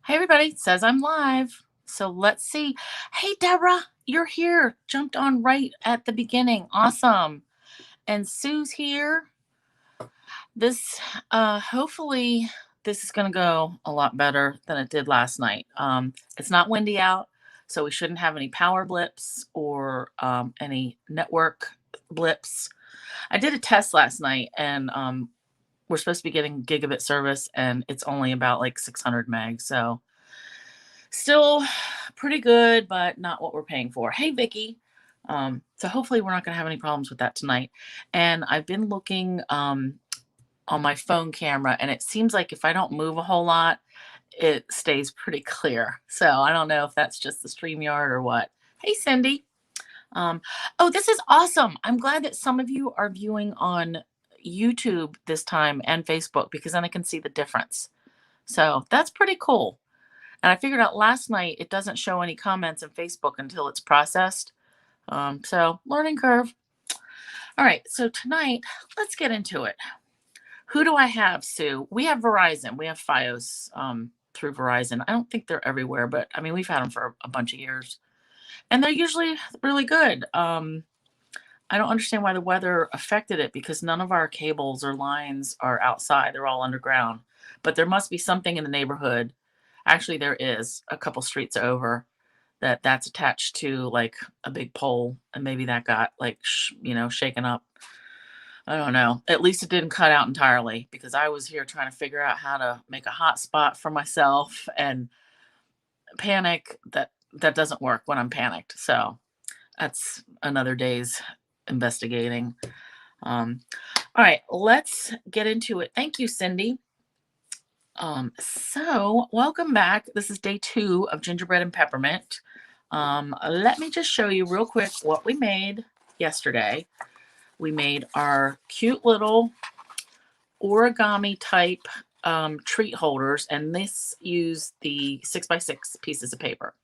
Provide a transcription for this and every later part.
Hey everybody, it says I'm live. So let's see. Hey Deborah, you're here. Jumped on right at the beginning. Awesome. And Sue's here. This hopefully this is gonna go a lot better than it did last night. It's not windy out, so we shouldn't have any power blips or any network blips. I did a test last night and we're supposed to be getting gigabit service and it's only about like 600 meg. So still pretty good, but not what we're paying for. Hey, Vicky. So hopefully we're not going to have any problems with that tonight. And I've been looking on my phone camera, and it seems like if I don't move a whole lot, it stays pretty clear. So I don't know if that's just the StreamYard or what. Hey, Cindy. Oh, this is awesome. I'm glad that some of you are viewing on YouTube this time and Facebook because then I can see the difference. So that's pretty cool. And I figured out last night it doesn't show any comments in Facebook until it's processed. So learning curve. All right, so tonight, let's get into it. Who do I have, Sue? We have Verizon. We have Fios through Verizon. I don't think they're everywhere, but I mean, we've had them for a bunch of years. And they're usually really good. I don't understand why the weather affected it because none of our cables or lines are outside. They're all underground. But there must be something in the neighborhood. Actually, there is a couple streets over that's attached to like a big pole, and maybe that got like shaken up. I don't know. At least it didn't cut out entirely because I was here trying to figure out how to make a hotspot for myself and panic. That doesn't work when I'm panicked. So that's another day's investigating. All right, let's get into it. Thank you, Cindy. So welcome back. This is day 2 of Gingerbread and Peppermint. Let me just show you real quick what we made yesterday. We made our cute little origami type treat holders, and this used the 6x6 pieces of paper.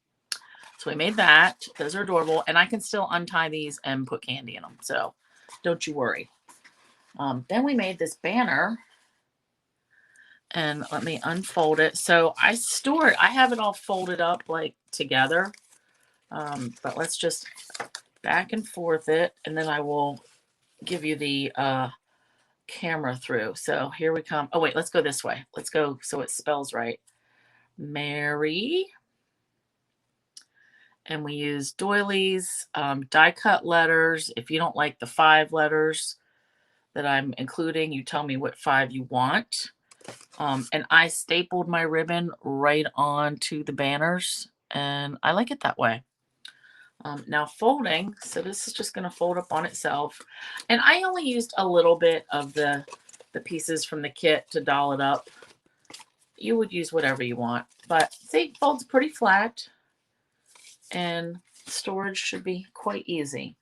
So we made that. Those are adorable, and I can still untie these and put candy in them. So don't you worry. Then we made this banner. And let me unfold it. So I have it all folded up like together. But let's just back and forth it. And then I will give you the camera through. So here we come. Oh, wait, let's go this way. Let's go so it spells right. Mary. And we use doilies, die cut letters. If you don't like the 5 letters that I'm including, you tell me what 5 you want. And I stapled my ribbon right onto the banners, and I like it that way. Now folding, so this is just going to fold up on itself. And I only used a little bit of the pieces from the kit to doll it up. You would use whatever you want, but see, it folds pretty flat, and storage should be quite easy.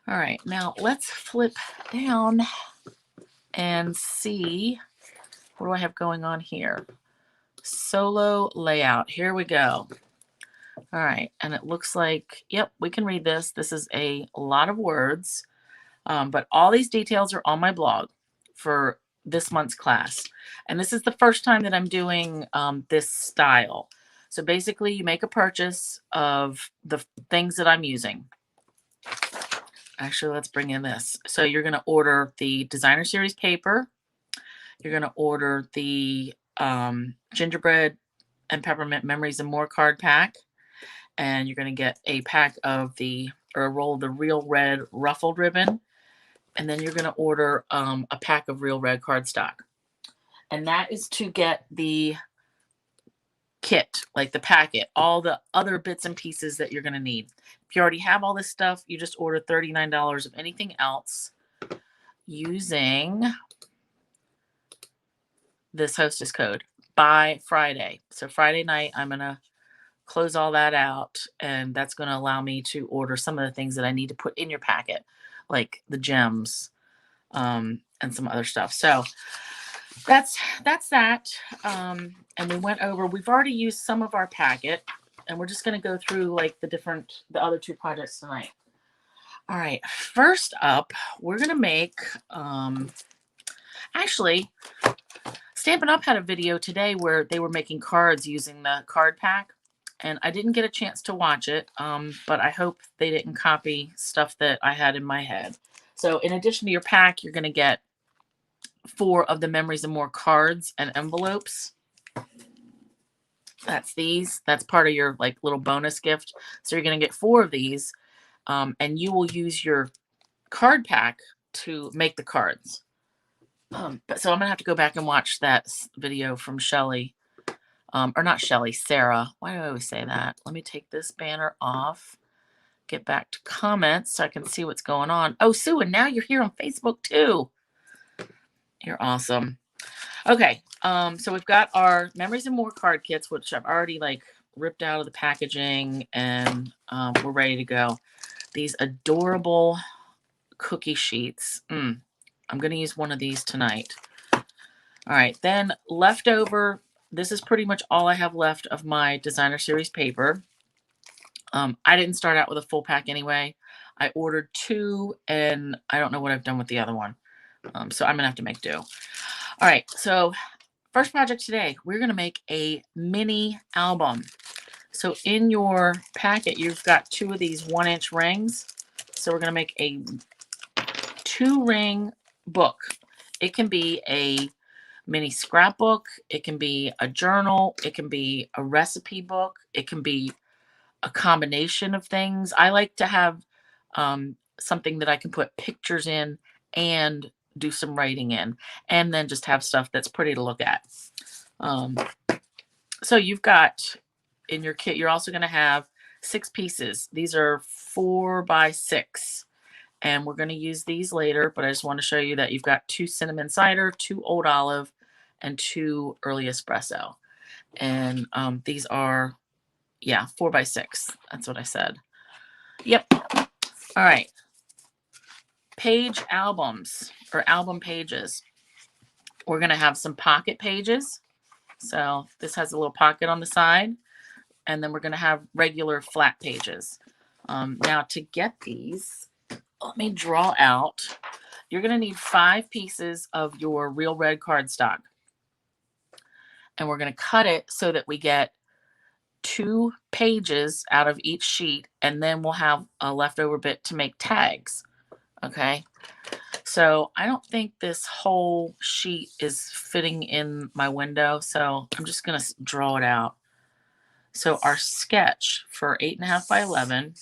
All right, now let's flip down and see. What do I have going on here? Solo layout. Here we go. All right. And it looks like, yep, we can read this. This is a lot of words, but all these details are on my blog for this month's class. And this is the first time that I'm doing this style. So basically, you make a purchase of the things that I'm using. Actually, let's bring in this. So you're going to order the Designer Series paper. You're going to order the Gingerbread and Peppermint Memories and More card pack. And you're going to get a pack of a roll of the Real Red ruffled ribbon. And then you're going to order a pack of Real Red cardstock. And that is to get the kit, like the packet, all the other bits and pieces that you're going to need. If you already have all this stuff, you just order $39 of anything else using this hostess code by Friday. So Friday night, I'm going to close all that out, and that's going to allow me to order some of the things that I need to put in your packet, like the gems and some other stuff. So that's that. And we went over, we've already used some of our packet, and we're just going to go through like the other 2 projects tonight. All right, first up, we're going to make, actually, Stampin' Up! Had a video today where they were making cards using the card pack, and I didn't get a chance to watch it, but I hope they didn't copy stuff that I had in my head. So in addition to your pack, you're going to get 4 of the Memories and More cards and envelopes. That's these. That's part of your like little bonus gift. So you're going to get 4 of these, and you will use your card pack to make the cards. But so I'm gonna have to go back and watch that video from Shelly, or not Shelly, Sarah. Why do I always say that? Let me take this banner off, get back to comments so I can see what's going on. Oh, Sue, and now you're here on Facebook too. You're awesome. Okay, so we've got our Memories and More card kits, which I've already like ripped out of the packaging, and we're ready to go. These adorable cookie sheets. I'm going to use one of these tonight. All right, then leftover, this is pretty much all I have left of my designer series paper. I didn't start out with a full pack anyway. I ordered 2, and I don't know what I've done with the other one. So I'm going to have to make do. All right, so first project today, we're going to make a mini album. So in your packet, you've got 2 of these 1-inch rings. So we're going to make a 2-ring book. It can be a mini scrapbook. It can be a journal. It can be a recipe book. It can be a combination of things. I like to have something that I can put pictures in and do some writing in, and then just have stuff that's pretty to look at. So you've got in your kit, you're also going to have 6 pieces. These are 4 by 6. And we're going to use these later, but I just want to show you that you've got 2 cinnamon cider, 2 old olive, and 2 early espresso. And these are, yeah, 4 by 6. That's what I said. Yep. All right. Page albums, or album pages. We're going to have some pocket pages. So this has a little pocket on the side. And then we're going to have regular flat pages. Now to get these, let me draw out. You're going to need 5 pieces of your real red cardstock. And we're going to cut it so that we get 2 pages out of each sheet. And then we'll have a leftover bit to make tags. Okay. So I don't think this whole sheet is fitting in my window. So I'm just going to draw it out. So our sketch for 8.5 by 11.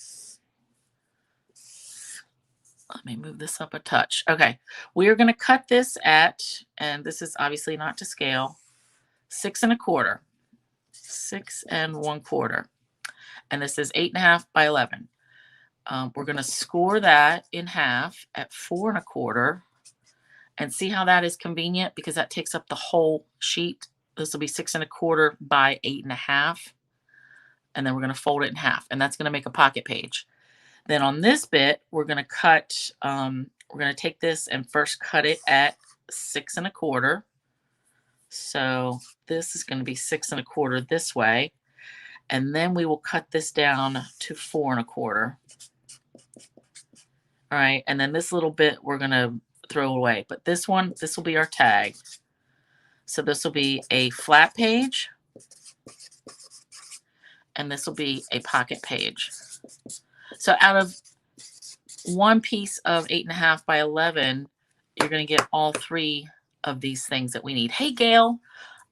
Let me move this up a touch. Okay, we are going to cut this at, and this is obviously not to scale, 6 1/4. 6 1/4. And this is 8.5 by 11. We're going to score that in half at 4 1/4. And see how that is convenient, because that takes up the whole sheet. This will be 6 1/4 by 8.5. And then we're going to fold it in half, and that's going to make a pocket page. Then on this bit, we're going to cut, we're going to take this and first cut it at 6 1/4. So this is going to be 6 1/4 this way. And then we will cut this down to 4 1/4. All right. And then this little bit we're going to throw away. But this one, this will be our tag. So this will be a flat page. And this will be a pocket page. So out of 1 piece of 8.5 by 11, you're going to get all 3 of these things that we need. Hey, Gail.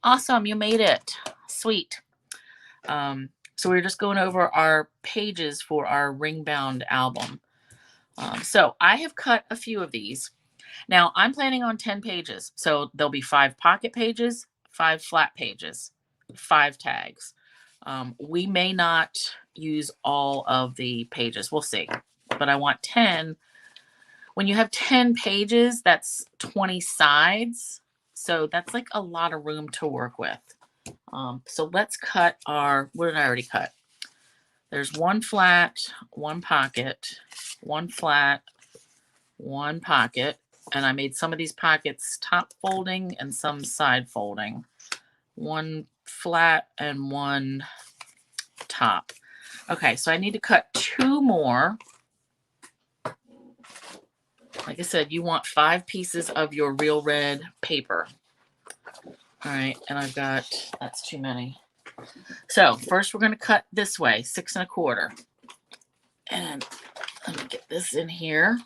Awesome. You made it. Sweet. So we're just going over our pages for our ring-bound album. So I have cut a few of these. Now, I'm planning on 10 pages. So there'll be 5 pocket pages, 5 flat pages, 5 tags. We may not use all of the pages. We'll see. But I want 10. When you have 10 pages, that's 20 sides. So that's like a lot of room to work with. So let's cut our, what did I already cut? There's 1 flat, 1 pocket, 1 flat, 1 pocket. And I made some of these pockets top folding and some side folding. 1 flat and 1 top. Okay, so I need to cut 2 more. Like I said, you want 5 pieces of your real red paper. All right, and I've got, that's too many. So first we're going to cut this way, 6 1/4. And let me get this in here.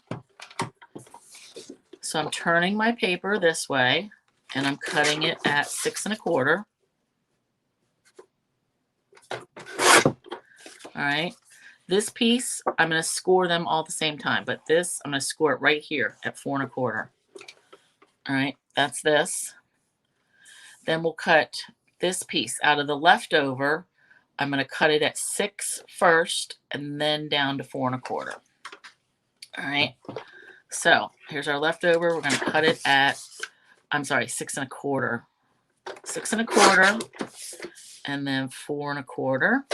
So I'm turning my paper this way, and I'm cutting it at 6 1/4. All right. This piece, I'm going to score them all at the same time, but this, I'm going to score it right here at 4 1/4. All right, that's this. Then we'll cut this piece out of the leftover. I'm going to cut it at 6 first, and then down to 4 1/4. All right. So here's our leftover. We're going to cut it at, I'm sorry, 6 1/4. 6 1/4, and then 4 1/4.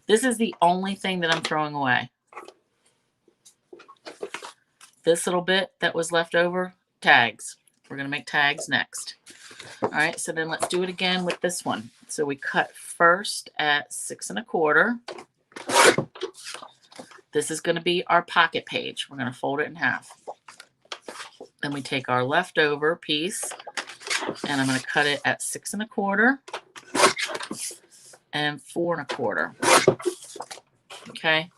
This is the only thing that I'm throwing away. This little bit that was left over, tags. We're going to make tags next. All right, so then let's do it again with this one. So we cut first at 6 1/4. This is going to be our pocket page. We're going to fold it in half. Then we take our leftover piece, and I'm going to cut it at 6 1/4 and 4 1/4. Okay,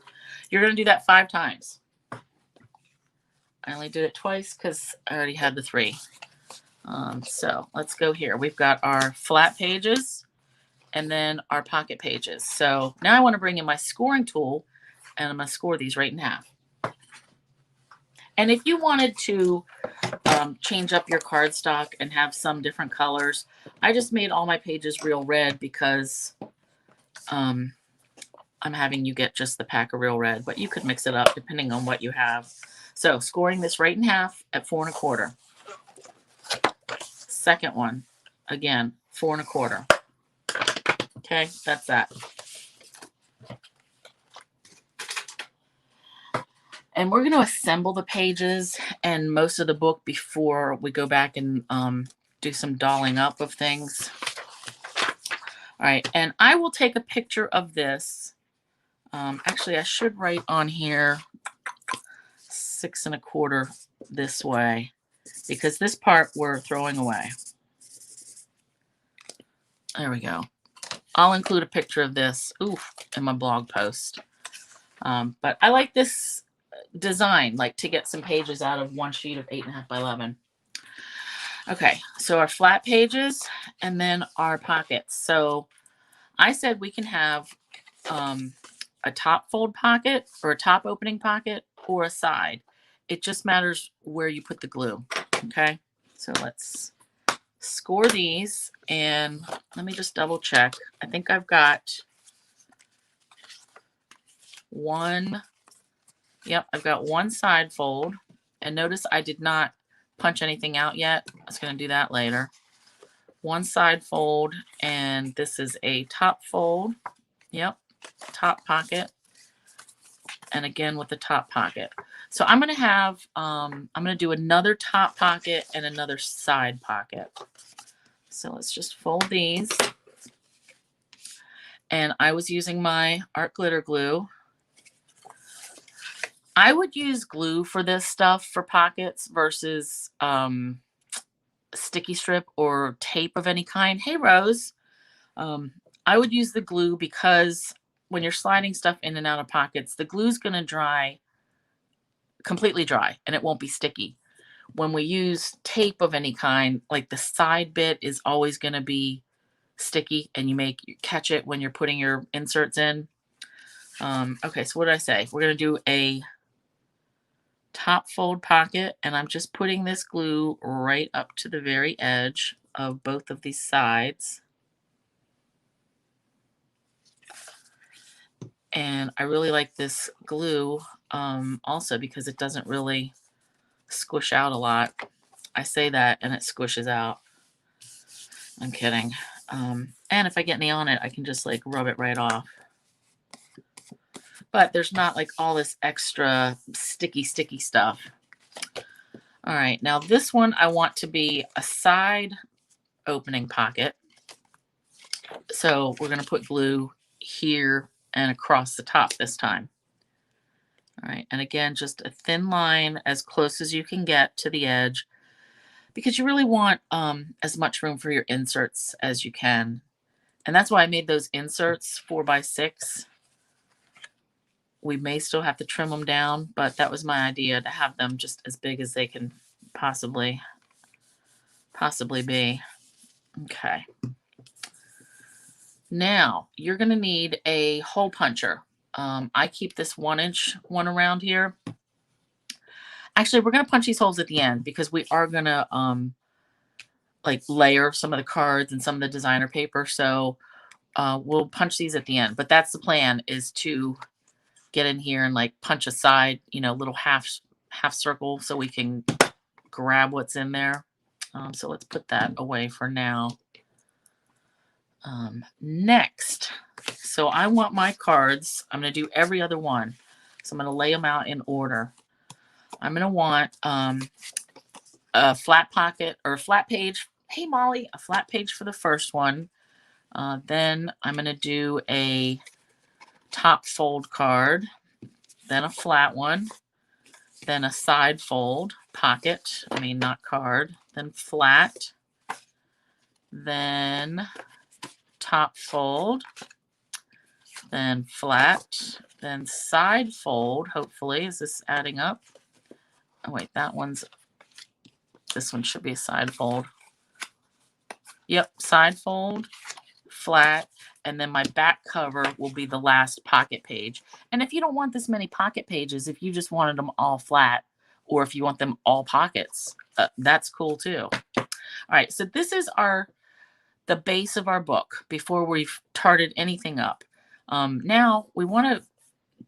you're going to do that 5 times. I only did it twice because I already had the 3. So let's go here. We've got our flat pages and then our pocket pages. So now I want to bring in my scoring tool, and I'm going to score these right in half. And if you wanted to change up your cardstock and have some different colors, I just made all my pages real red because I'm having you get just the pack of real red, but you could mix it up depending on what you have. So scoring this right in half at 4 1/4. Second one, again, 4 1/4. Okay, that's that. And we're going to assemble the pages and most of the book before we go back and do some dolling up of things. All right, and I will take a picture of this. Actually, I should write on here 6 1/4 this way, because this part we're throwing away. There we go. I'll include a picture of this in my blog post. But I like this design, like to get some pages out of one sheet of 8.5 by 11. Okay, so our flat pages and then our pockets. So I said we can have a top fold pocket or a top opening pocket or a side. It just matters where you put the glue. Okay, so let's score these, and let me just double check. I think I've got one. Yep, I've got one side fold, and notice I did not punch anything out yet. I was going to do that later. One side fold, and this is a top fold. Yep, top pocket, and again with the top pocket. So I'm going to have, I'm going to do another top pocket and another side pocket. So let's just fold these. And I was using my art glitter glue. I would use glue for this stuff for pockets versus sticky strip or tape of any kind. Hey, Rose. I would use the glue because when you're sliding stuff in and out of pockets, the glue is going to dry, completely dry, and it won't be sticky. When we use tape of any kind, like the side bit is always going to be sticky, and you catch it when you're putting your inserts in. Okay, so what did I say? We're going to do a top fold pocket, and I'm just putting this glue right up to the very edge of both of these sides. And I really like this glue also because it doesn't really squish out a lot. I say that and it squishes out. I'm kidding. And if I get any on it, I can just like rub it right off. But there's not like all this extra sticky stuff. All right, now this one I want to be a side opening pocket. So we're going to put glue here and across the top this time. All right, and again, just a thin line as close as you can get to the edge, because you really want as much room for your inserts as you can. And that's why I made those inserts 4x6. We may still have to trim them down, but that was my idea, to have them just as big as they can possibly be. Okay. Now you're going to need a hole puncher. I keep this 1-inch one around here. Actually, we're going to punch these holes at the end because we are going to like layer some of the cards and some of the designer paper. So we'll punch these at the end. But that's the plan, is to get in here and like punch a side, you know, little half circle so we can grab what's in there. So let's put that away for now. Next, so I want my cards, I'm going to do every other one. So I'm going to lay them out in order. I'm going to want a flat pocket or a flat page. Hey, Molly, a flat page for the first one. Then I'm going to do a top fold card, then a flat one, then a side fold pocket, not card, then flat, then top fold, then flat, then side fold. Hopefully, is this adding up? Oh wait, this one should be a side fold. Yep, side fold, flat, and then my back cover will be the last pocket page. And if you don't want this many pocket pages, if you just wanted them all flat, or if you want them all pockets, that's cool too. All right, so this is the base of our book before we've tarted anything up. Now we want to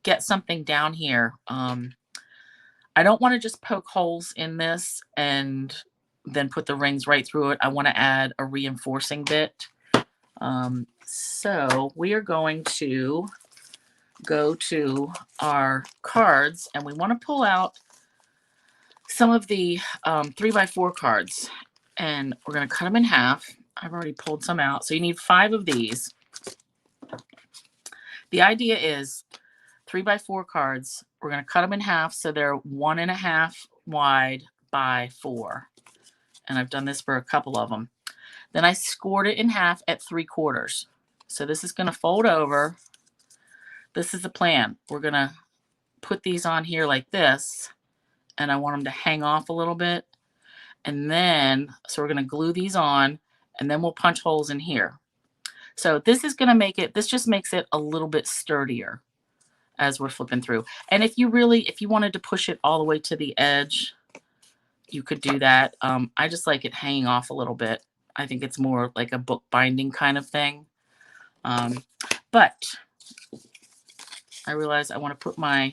get something down here. I don't want to just poke holes in this and then put the rings right through it. I want to add a reinforcing bit. So we are going to go to our cards, and we want to pull out some of the 3x4 cards, and we're going to cut them in half. I've already pulled some out. So you need 5 of these. The idea is 3x4 cards. We're going to cut them in half so they're 1.5 wide by 4. And I've done this for a couple of them. Then I scored it in half at 3/4. So this is going to fold over. This is the plan. We're going to put these on here like this, and I want them to hang off a little bit. And then, so we're going to glue these on, and then we'll punch holes in here. So this is going to make it, this just makes it a little bit sturdier as we're flipping through. And if you wanted to push it all the way to the edge, you could do that. I just like it hanging off a little bit. I think it's more like a book binding kind of thing. But I realize I want to put my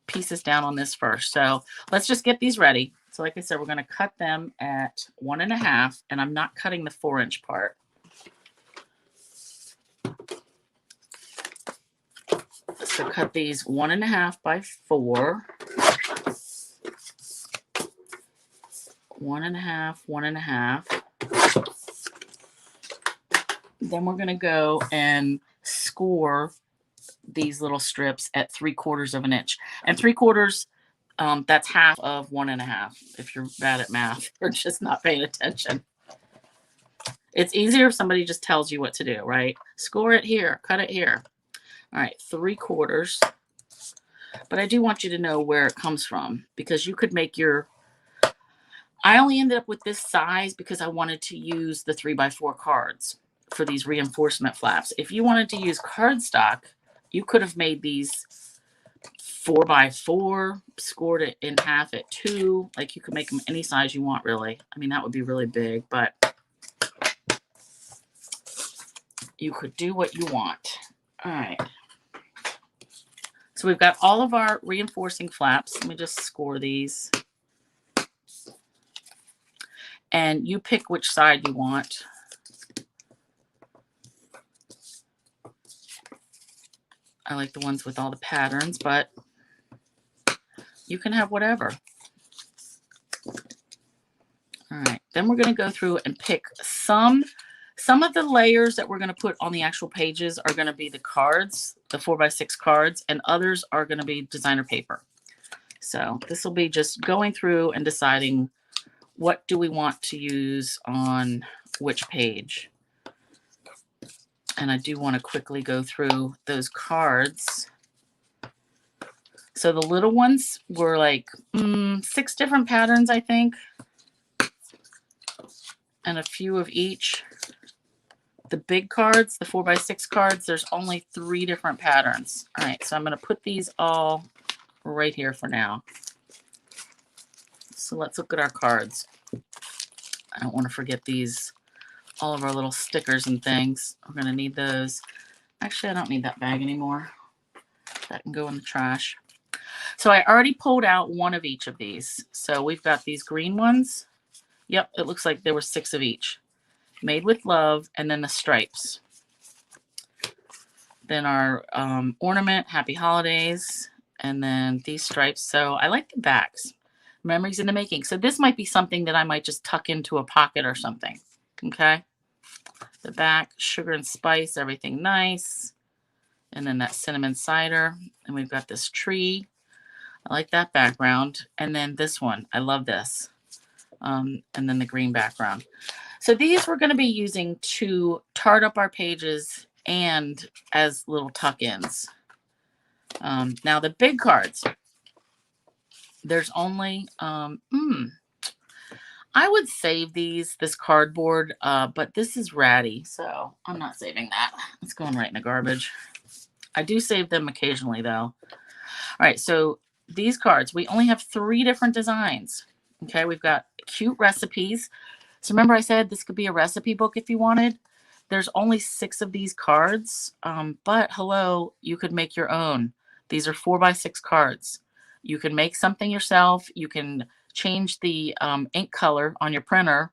pieces down on this first. So let's just get these ready. So like I said, we're going to cut them at 1.5, and I'm not cutting the 4-inch part. So cut these 1.5 by 4. 1.5, 1.5. Then we're going to go and score these little strips at 3/4 of an inch. And 3/4, that's half of 1.5 if you're bad at math or just not paying attention. It's easier if somebody just tells you what to do, right? Score it here, cut it here. All right, 3/4. But I do want you to know where it comes from, because you could make your... I only ended up with this size because I wanted to use the 3x4 cards for these reinforcement flaps. If you wanted to use cardstock, you could have made these 4x4, scored it in half at 2. Like, you could make them any size you want, really. That would be really big, but you could do what you want. All right. So we've got all of our reinforcing flaps. Let me just score these. And you pick which side you want. I like the ones with all the patterns, but you can have whatever. All right, then we're going to go through and pick some of the layers that we're going to put on the actual pages are going to be the cards, the 4x6 cards, and others are going to be designer paper. So this will be just going through and deciding what do we want to use on which page. And I do want to quickly go through those cards. So the little ones were like 6 different patterns, I think, and a few of each. The big cards, the 4x6 cards, there's only 3 different patterns. All right, so I'm going to put these all right here for now. So let's look at our cards. I don't want to forget these, all of our little stickers and things. We're going to need those. Actually, I don't need that bag anymore. That can go in the trash. So I already pulled out one of each of these. So we've got these green ones. Yep, it looks like there were 6 of each. Made with love, and then the stripes. Then our ornament, Happy Holidays, and then these stripes. So I like the backs. Memories in the making. So this might be something that I might just tuck into a pocket or something. Okay. The back, sugar and spice, everything nice. And then that cinnamon cider. And we've got this tree. I like that background. And then this one. I love this. And then the green background. So these we're going to be using to tart up our pages and as little tuck-ins. Now the big cards. There's only, I would save this cardboard, but this is ratty, so I'm not saving that. It's going right in the garbage. I do save them occasionally, though. All right, so these cards, we only have 3 different designs. Okay, we've got cute recipes. So remember I said this could be a recipe book if you wanted. There's only 6 of these cards, but hello, you could make your own. These are 4x6 cards. You can make something yourself. You can change the ink color on your printer,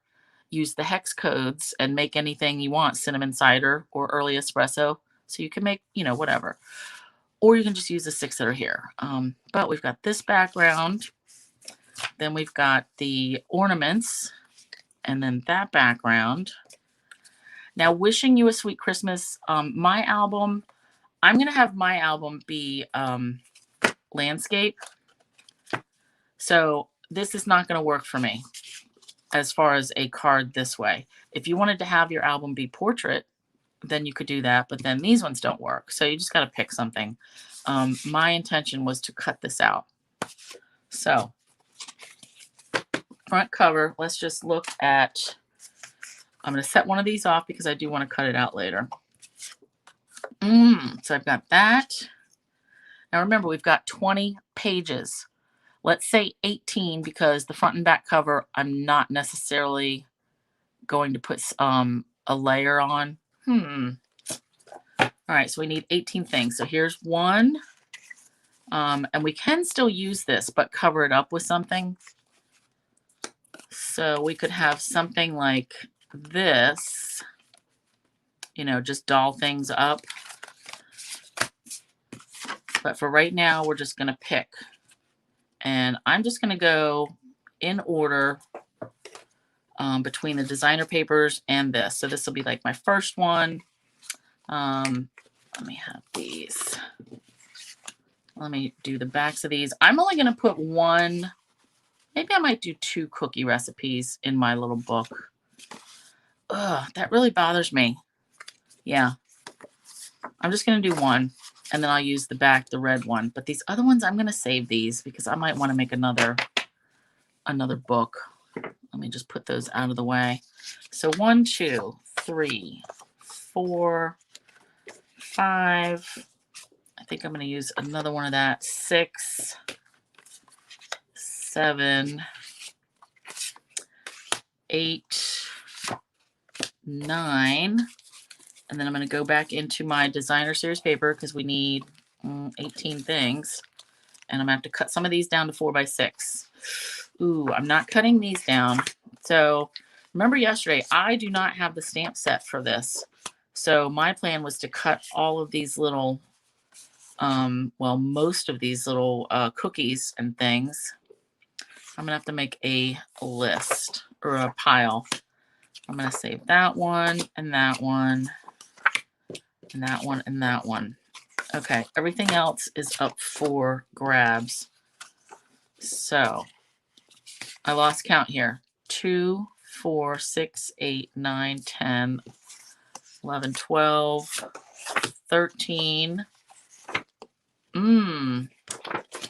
use the hex codes, and make anything you want, cinnamon cider or early espresso. So you can make, whatever. Or you can just use the 6 that are here. But we've got this background. Then we've got the ornaments. And then that background. Now, wishing you a sweet Christmas. My album, I'm going to have my album be landscape. So this is not going to work for me as far as a card this way. If you wanted to have your album be portrait, then you could do that. But then these ones don't work. So you just got to pick something. My intention was to cut this out. So front cover, let's just look at, I'm going to set one of these off because I do want to cut it out later. So I've got that. Now remember, we've got 20 pages. Let's say 18 because the front and back cover, I'm not necessarily going to put a layer on. All right, so we need 18 things. So here's one. And we can still use this, but cover it up with something. So we could have something like this, just doll things up. But for right now, we're just going to pick. And I'm just going to go in order between the designer papers and this. So this will be like my first one. Let me have these. Let me do the backs of these. I'm only going to put one. Maybe I might do 2 cookie recipes in my little book. Ugh, that really bothers me. Yeah. I'm just going to do one. And then I'll use the back, the red one. But these other ones, I'm going to save these because I might want to make another book. Let me just put those out of the way. So 1, 2, 3, 4, 5. I think I'm going to use another one of that. 6, 7, 8, 9. And then I'm going to go back into my designer series paper because we need 18 things. And I'm going to have to cut some of these down to 4x6. Ooh, I'm not cutting these down. So remember yesterday, I do not have the stamp set for this. So my plan was to cut all of these little, most of these little cookies and things. I'm going to have to make a list or a pile. I'm going to save that one and that one. And that one and that one. Okay, everything else is up for grabs. So I lost count here. 2, 4, 6, 8, 9, 10, 11, 12, 13,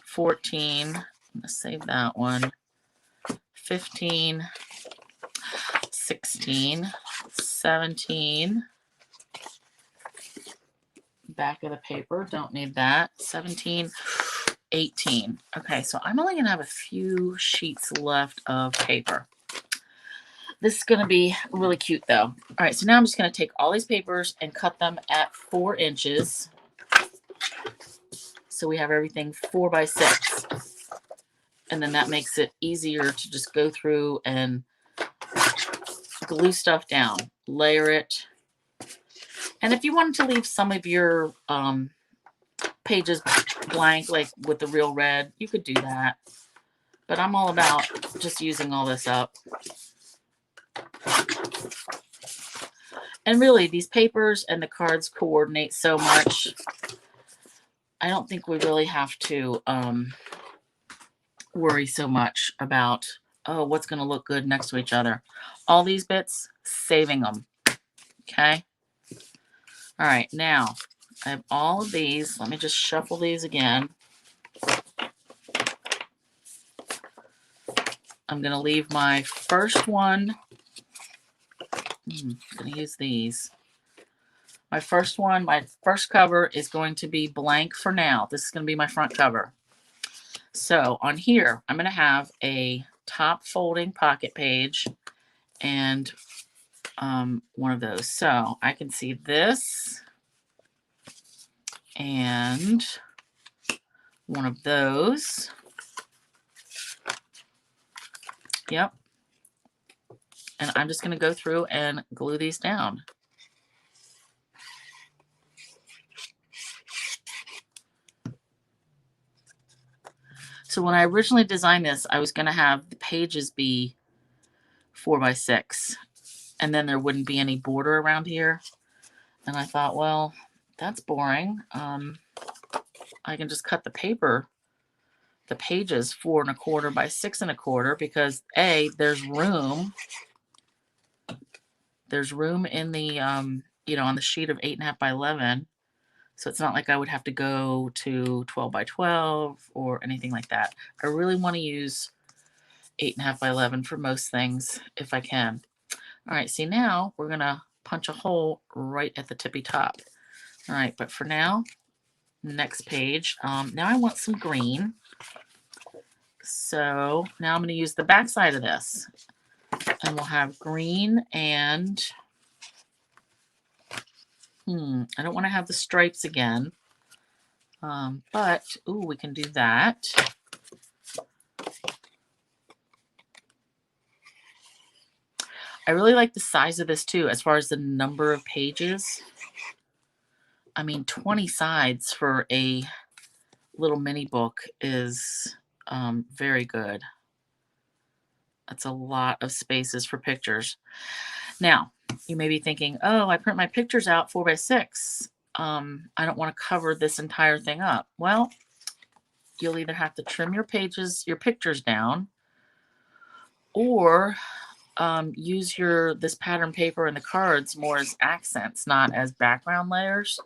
14. I'm gonna save that one. 15, 16, 17. Back of the paper, don't need that. 17, 18. Okay, so I'm only gonna have a few sheets left of paper. This is gonna be really cute though. All right, so now I'm just gonna take all these papers and cut them at 4 inches. So we have everything 4 by 6. And then that makes it easier to just go through and glue stuff down, layer it. And if you wanted to leave some of your pages blank, like with the real red, you could do that. But I'm all about just using all this up. And really, these papers and the cards coordinate so much. I don't think we really have to worry so much about, oh, what's going to look good next to each other. All these bits, saving them. Okay? All right, now I have all of these. Let me just shuffle these again. I'm going to leave my first one. I'm going to use these. My first one, my first cover is going to be blank for now. This is going to be my front cover. So on here, I'm going to have a top folding pocket page and one of those. So I can see this and one of those. Yep. And I'm just going to go through and glue these down. So when I originally designed this, I was going to have the pages be 4 by 6, and then there wouldn't be any border around here. And I thought, well, that's boring. I can just cut the paper, the pages 4 1/4 by 6 1/4, because A, there's room. There's room in the, you know, on the sheet of 8 1/2 by 11. So it's not like I would have to go to 12 by 12 or anything like that. I really want to use 8 1/2 by 11 for most things if I can. All right, see now we're going to punch a hole right at the tippy top. All right, but for now, next page. Now I want some green. So now I'm going to use the back side of this. And we'll have green and I don't want to have the stripes again. But, ooh, we can do that. I really like the size of this too, as far as the number of pages. I mean, 20 sides for a little mini book is very good. That's a lot of spaces for pictures. Now, you may be thinking, oh, I print my pictures out 4 by 6. I don't want to cover this entire thing up. Well, you'll either have to trim your pages, your pictures down, or use this pattern paper and the cards more as accents, not as background layers.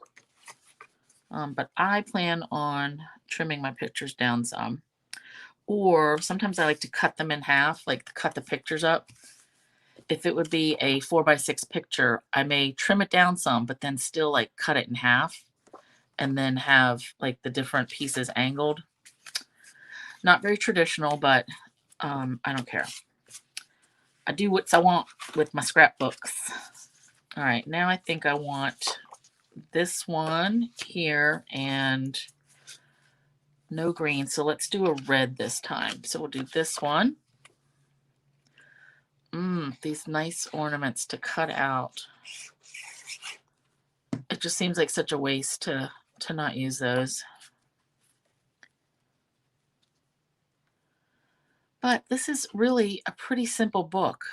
But I plan on trimming my pictures down some. Or sometimes I like to cut them in half, like cut the pictures up. If it would be a 4 by 6 picture, I may trim it down some, but then still like cut it in half and then have like the different pieces angled. Not very traditional, but I don't care. I do what I want with my scrapbooks. All right, now I think I want this one here and no green. So let's do a red this time. So we'll do this one. These nice ornaments to cut out. It just seems like such a waste to not use those. But this is really a pretty simple book.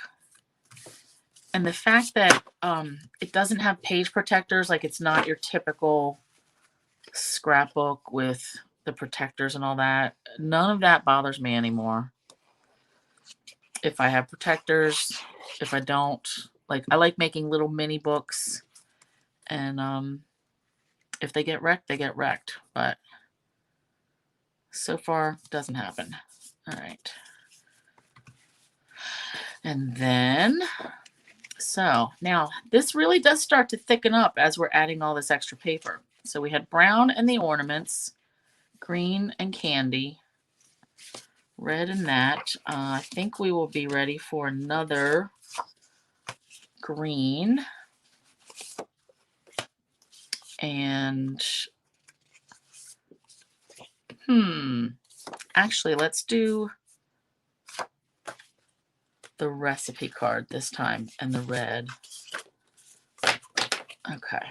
And the fact that it doesn't have page protectors, like it's not your typical scrapbook with the protectors and all that, none of that bothers me anymore. if I have protectors. If I don't, like, I like making little mini books, and if they get wrecked, they get wrecked, but so far doesn't happen. All right. And then, so now this really does start to thicken up as we're adding all this extra paper. So we had brown and the ornaments, green and candy, red and that. I think we will be ready for another green. And, actually, let's do the recipe card this time and the red. Okay.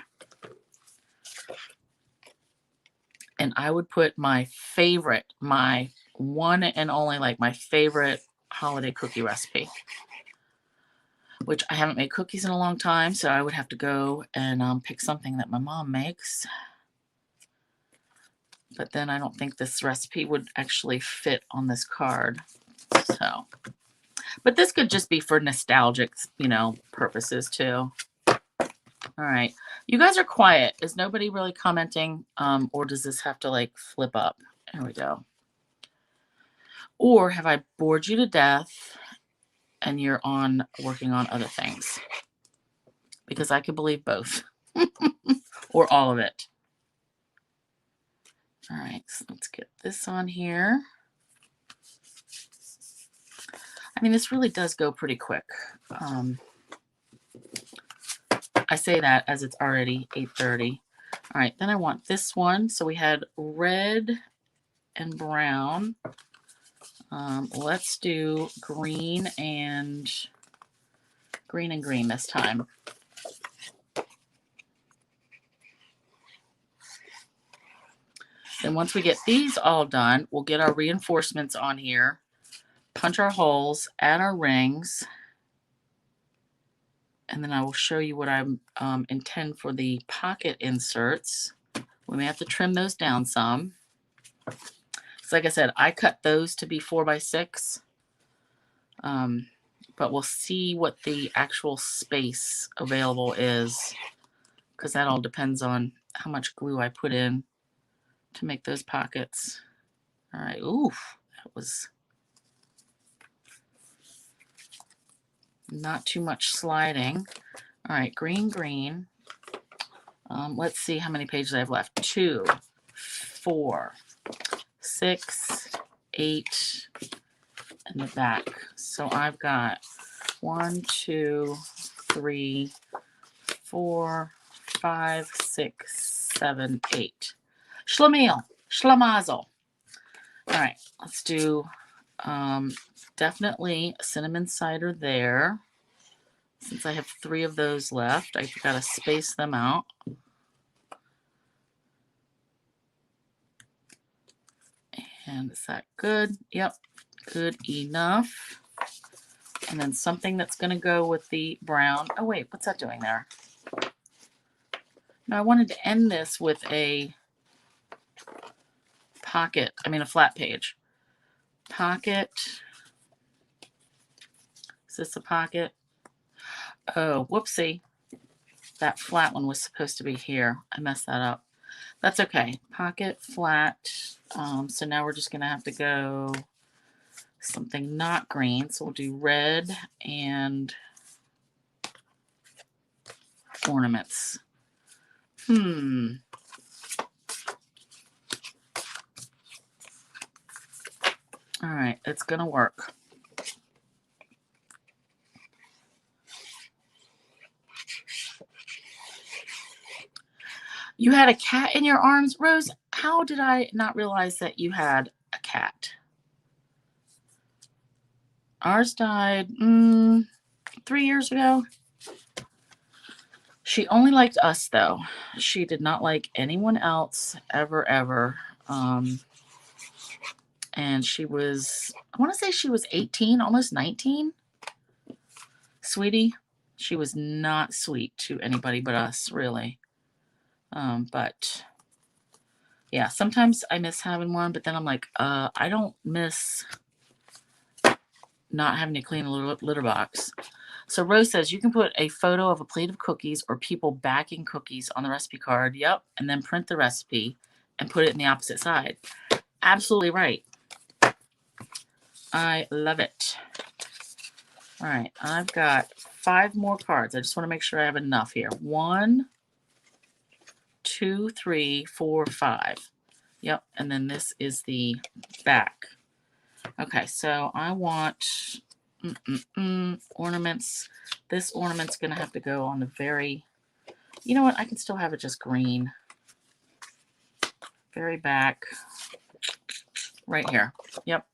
And I would put my favorite, my one and only, like my favorite holiday cookie recipe, which I haven't made cookies in a long time, so I would have to go and pick something that my mom makes. But then I don't think this recipe would actually fit on this card. So, but this could just be for nostalgic, purposes too. All right. You guys are quiet. Is nobody really commenting? Or does this have to like flip up? There we go. Or have I bored you to death and you're working on other things? Because I could believe both. Or all of it. All right, so let's get this on here. I mean, this really does go pretty quick. I say that as it's already 8:30. All right, then I want this one. So we had red and brown. Let's do green and green this time. Then once we get these all done, we'll get our reinforcements on here, punch our holes, add our rings, and then I will show you what I intend for the pocket inserts. We may have to trim those down some. So like I said, I cut those to be 4x6, but we'll see what the actual space available is, because that all depends on how much glue I put in to make those pockets. All right, oof, that was not too much sliding. All right, green. Let's see how many pages I have left. 2, 4, 6, 8, and the back. So I've got 1, 2, 3, 4, 5, 6, 7, 8. Schlemazel. All right, let's do definitely cinnamon cider there. Since I have 3 of those left, I've got to space them out. And is that good? Yep, good enough. And then something that's going to go with the brown. Oh, wait, what's that doing there? Now, I wanted to end this with a pocket, a flat page. Pocket. Is this a pocket? Oh, whoopsie. That flat one was supposed to be here. I messed that up. That's okay. Pocket, flat. So now we're just going to have to go something not green. So we'll do red and ornaments. All right, it's going to work. You had a cat in your arms, Rose? How did I not realize that you had a cat? Ours died 3 years ago. She only liked us, though. She did not like anyone else ever. And she was, I want to say she was 18, almost 19. Sweetie, she was not sweet to anybody but us, really. But yeah, sometimes I miss having one, but then I'm like, I don't miss not having to clean a litter box. So Rose says you can put a photo of a plate of cookies or people baking cookies on the recipe card. Yep. And then print the recipe and put it in the opposite side. Absolutely right. I love it. All right. I've got 5 more cards. I just want to make sure I have enough here. 1, 2, 3, 4, 5. Yep. And then this is the back. Okay. So I want ornaments. This ornament's going to have to go on the very, you know what? I can still have it just green. Very back. Right here. Yep.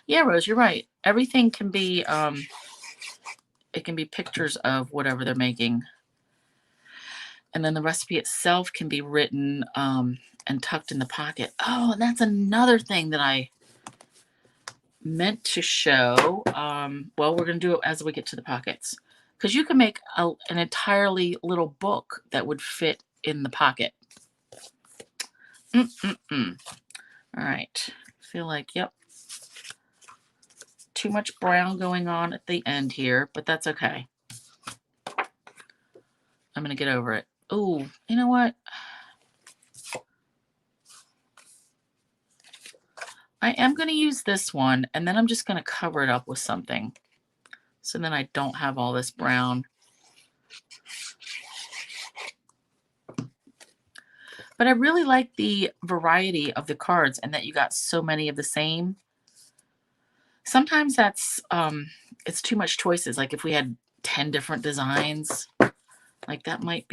Yeah, Rose, you're right. Everything can be, it can be pictures of whatever they're making. And then the recipe itself can be written and tucked in the pocket. Oh, and that's another thing that I meant to show. Well, we're going to do it as we get to the pockets. Because you can make an entirely little book that would fit in the pocket. All right. I feel like, yep. Too much brown going on at the end here, but that's okay. I'm going to get over it. Oh, you know what? I am going to use this one, and then I'm just going to cover it up with something. So then I don't have all this brown. But I really like the variety of the cards and that you got so many of the same. Sometimes that's, it's too much choices. Like if we had 10 different designs, like that might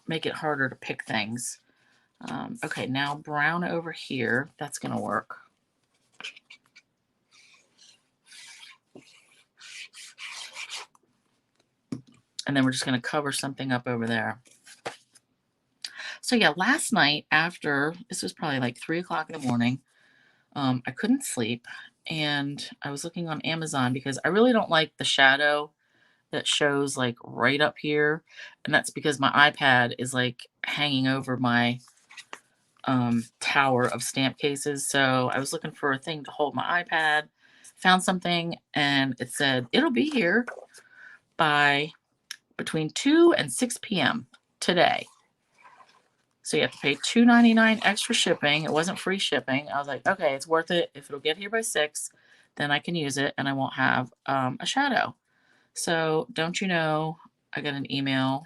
make it harder to pick things. Okay, now brown over here. That's going to work. And then we're just going to cover something up over there. So yeah, last night after, this was probably like 3 o'clock in the morning, I couldn't sleep. And I was looking on Amazon because I really don't like the shadow that shows like right up here. And that's because my iPad is like hanging over my tower of stamp cases. So I was looking for a thing to hold my iPad, found something, and it said it'll be here by between 2 and 6 p.m. today. So you have to pay $2.99 extra shipping. It wasn't free shipping. I was like, okay, it's worth it. If it'll get here by 6, then I can use it and I won't have a shadow. So don't you know, I got an email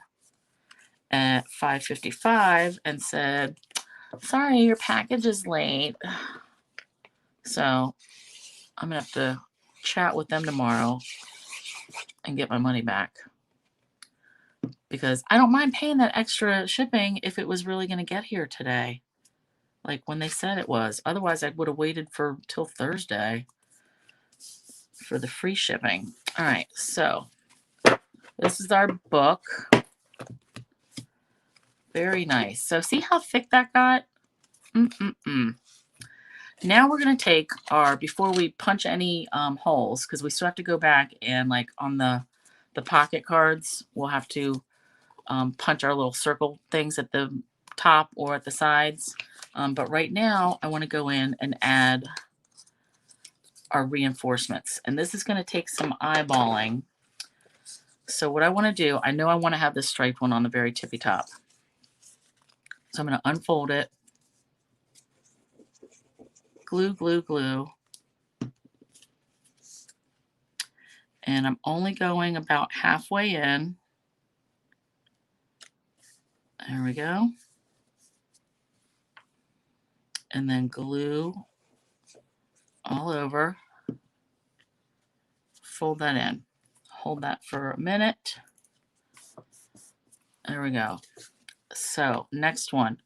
at 5:55 and said, sorry, your package is late. So I'm going to have to chat with them tomorrow and get my money back. Because I don't mind paying that extra shipping if it was really going to get here today. Like when they said it was. Otherwise, I would have waited till Thursday for the free shipping. All right, so this is our book. Very nice. So see how thick that got? Now we're going to take our, before we punch any holes, because we still have to go back and like on the pocket cards, we'll have to punch our little circle things at the top or at the sides. But right now I want to go in and add our reinforcements. And this is going to take some eyeballing. So what I want to do, I know I want to have this striped one on the very tippy top. So I'm going to unfold it. Glue, glue, glue. And I'm only going about halfway in. There we go. And then glue all over. Fold that in. Hold that for a minute. There we go. So next one.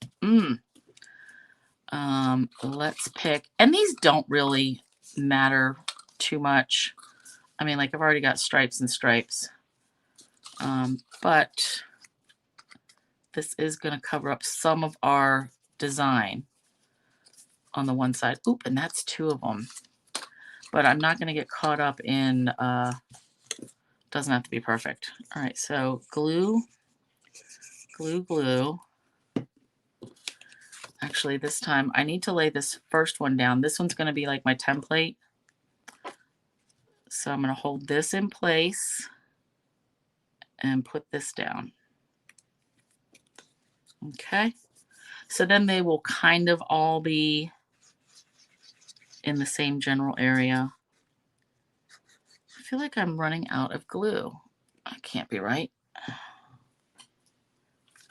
Let's pick, and these don't really matter too much. I mean, like I've already got stripes and stripes. But this is going to cover up some of our design on the one side. Oop, and that's 2 of them. But I'm not going to get caught up in, doesn't have to be perfect. All right, so glue, glue, glue. Actually, this time I need to lay this first one down. This one's going to be like my template. So I'm going to hold this in place and put this down. Okay. So then they will kind of all be in the same general area. I feel like I'm running out of glue. I can't be right.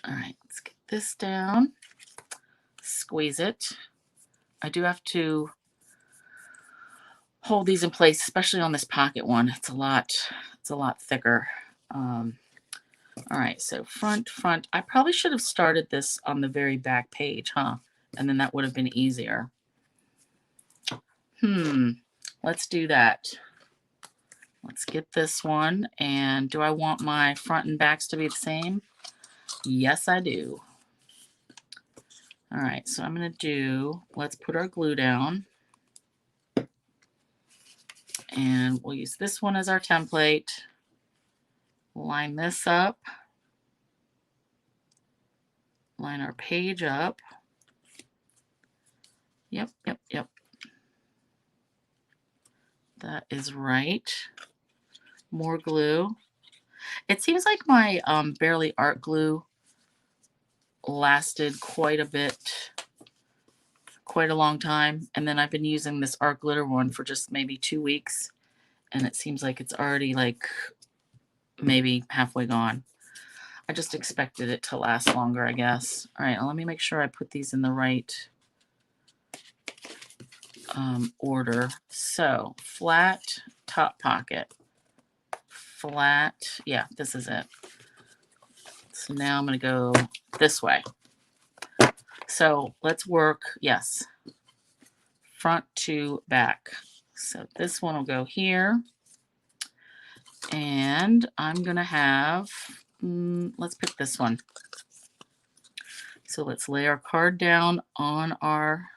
All right, let's get this down. Squeeze it. I do have to hold these in place, especially on this pocket one. It's a lot thicker. All right, so front. I probably should have started this on the very back page, huh? And then that would have been easier. Let's do that. Let's get this one. And do I want my front and backs to be the same? Yes, I do. All right, so I'm going to do, let's put our glue down. And we'll use this one as our template. Line this up. Line our page up. Yep. That is right. More glue. It seems like my Barely Art glue lasted quite a long time. And then I've been using this art glitter one for just maybe 2 weeks. And it seems like it's already like maybe halfway gone. I just expected it to last longer, I guess. All right, let me make sure I put these in the right order. So flat top pocket. Flat, yeah, this is it. So now I'm going to go this way. So let's work, yes, front to back. So this one will go here. And I'm going to have, let's pick this one. So let's lay our card down on our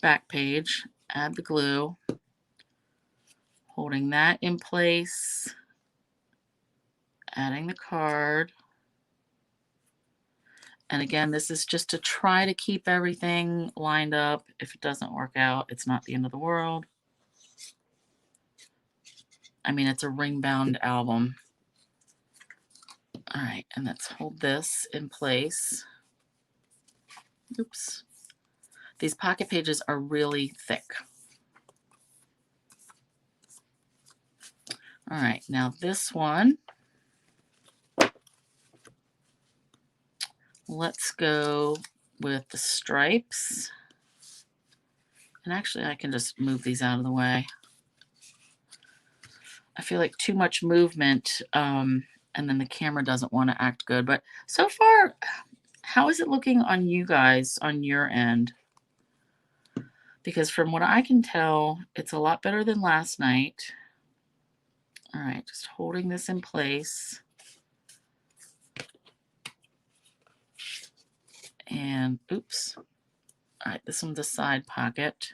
back page, add the glue, holding that in place, adding the card. And again, this is just to try to keep everything lined up. If it doesn't work out, it's not the end of the world. I mean, it's a ring-bound album. All right, and let's hold this in place. Oops. These pocket pages are really thick. All right, now this one, let's go with the stripes. And actually, I can just move these out of the way. I feel like too much movement, and then the camera doesn't want to act good. But so far, how is it looking on you guys on your end? Because from what I can tell, it's a lot better than last night. All right, just holding this in place. And oops. All right, this one's a side pocket.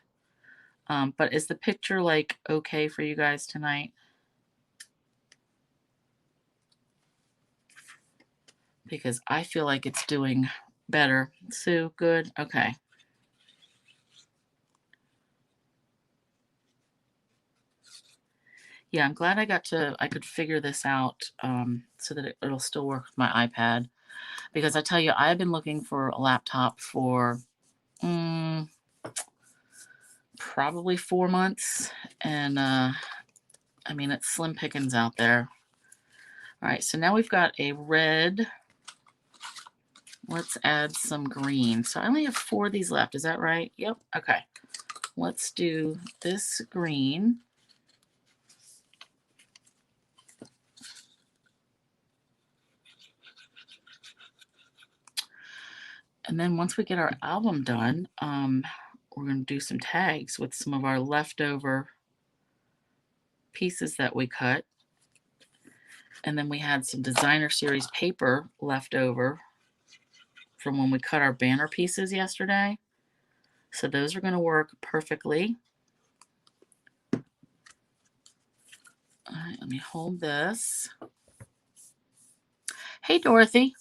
But is the picture like okay for you guys tonight? Because I feel like it's doing better. Sue, good? Okay. Yeah, I'm glad I could figure this out so that it'll still work with my iPad. Because I tell you, I've been looking for a laptop for probably 4 months. And I mean, it's slim pickings out there. All right, so now we've got a red. Let's add some green. So I only have 4 of these left. Is that right? Yep. Okay. Let's do this green. And then once we get our album done, we're going to do some tags with some of our leftover pieces that we cut. And then we had some designer series paper left over from when we cut our banner pieces yesterday. So those are going to work perfectly. All right, let me hold this. Hey, Dorothy.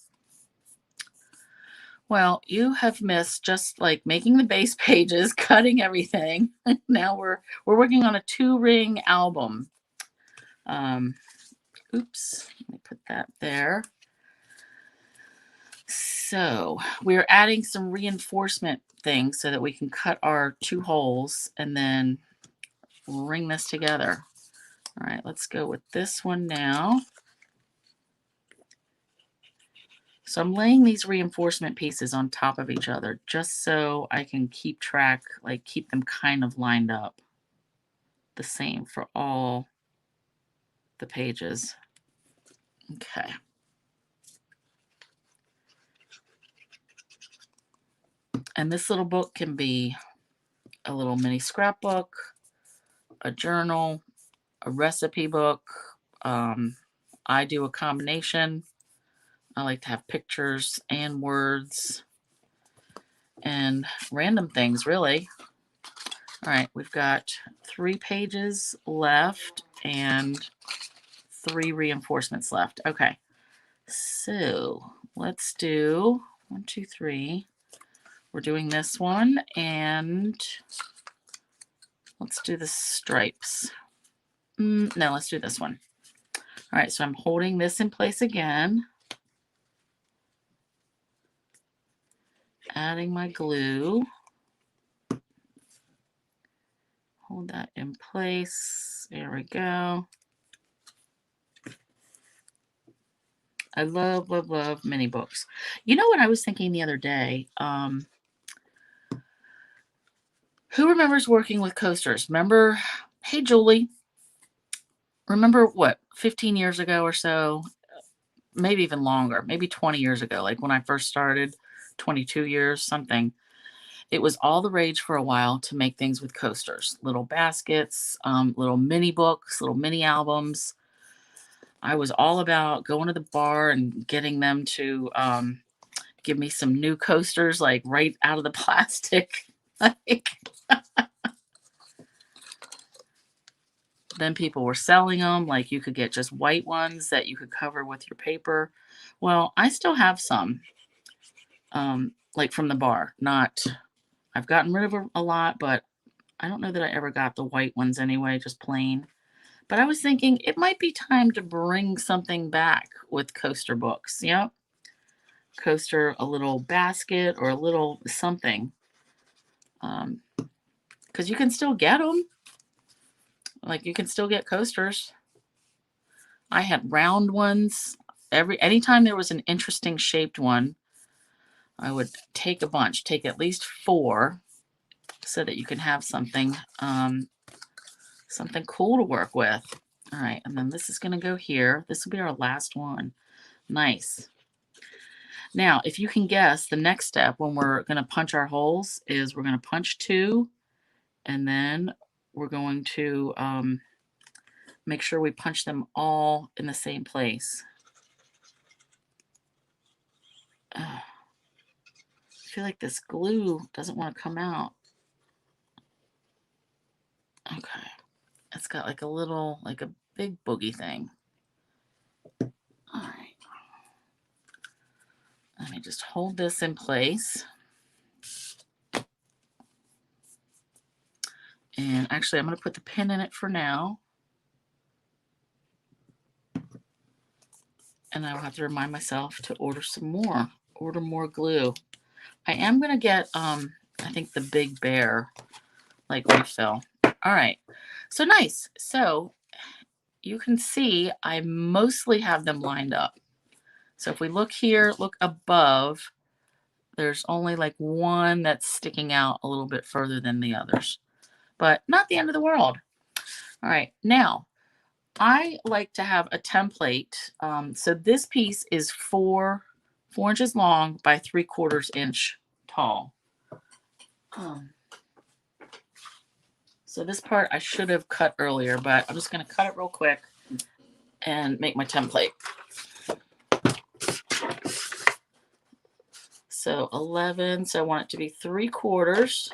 Well, you have missed just like making the base pages, cutting everything. Now we're working on a 2-ring album. Oops, let me put that there. So we're adding some reinforcement things so that we can cut our 2 holes and then ring this together. All right, let's go with this one now. So I'm laying these reinforcement pieces on top of each other just so I can keep track, like keep them kind of lined up the same for all the pages. Okay. And this little book can be a little mini scrapbook, a journal, a recipe book. I do a combination. I like to have pictures and words and random things, really. All right, we've got 3 pages left and 3 reinforcements left. Okay, so let's do 1, 2, 3. We're doing this one, and let's do the stripes. No, let's do this one. All right, so I'm holding this in place again. Adding my glue. Hold that in place. There we go. I love, love, love mini books. You know what I was thinking the other day? Who remembers working with coasters? Remember, hey, Julie, remember what, 15 years ago or so, maybe even longer, maybe 20 years ago, like when I first started, 22 years, something. It was all the rage for a while to make things with coasters, little baskets, little mini books, little mini albums. I was all about going to the bar and getting them to give me some new coasters, like right out of the plastic. Like, then people were selling them, like you could get just white ones that you could cover with your paper. Well, I still have some, like from the bar. I've gotten rid of a lot, but I don't know that I ever got the white ones anyway, just plain. But I was thinking it might be time to bring something back with coaster books. Yep. Coaster, a little basket or a little something. Because you can still get them. Like you can still get coasters. I had round ones. Anytime there was an interesting shaped one, I would take a bunch, take at least 4 so that you can have something something cool to work with. All right, and then this is going to go here. This will be our last one. Nice. Now, if you can guess, the next step when we're going to punch our holes is we're going to punch 2, and then we're going to make sure we punch them all in the same place. I feel like this glue doesn't want to come out. Okay. It's got like a little, like a big boogie thing. All right. Let me just hold this in place. And actually, I'm going to put the pin in it for now. And I will have to remind myself to order some more. Order more glue. I am going to get, I think the Big Bear, like refill. All right. So nice. So you can see I mostly have them lined up. So if we look here, look above, there's only like one that's sticking out a little bit further than the others, but not the end of the world. All right, now I like to have a template. So this piece is 4 inches long by 3/4 inch tall. So this part I should have cut earlier, but I'm just going to cut it real quick and make my template. So 11, so I want it to be 3/4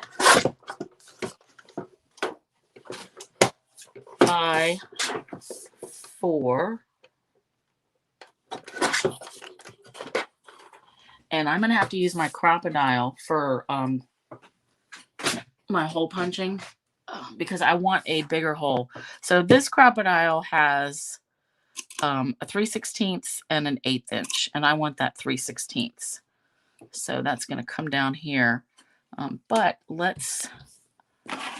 by 4. And I'm going to have to use my crocodile for my hole punching because I want a bigger hole. So this crocodile has a 3/16 and an 1/8 inch, and I want that 3/16. So that's going to come down here. But let's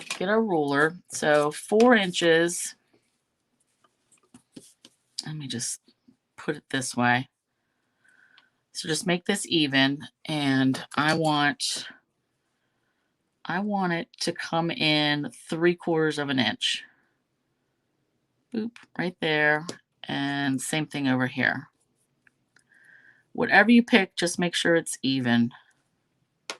get a ruler. So 4 inches. Let me just put it this way. So just make this even, and I want it to come in 3/4 of an inch. Boop, right there, and same thing over here. Whatever you pick, just make sure it's even. All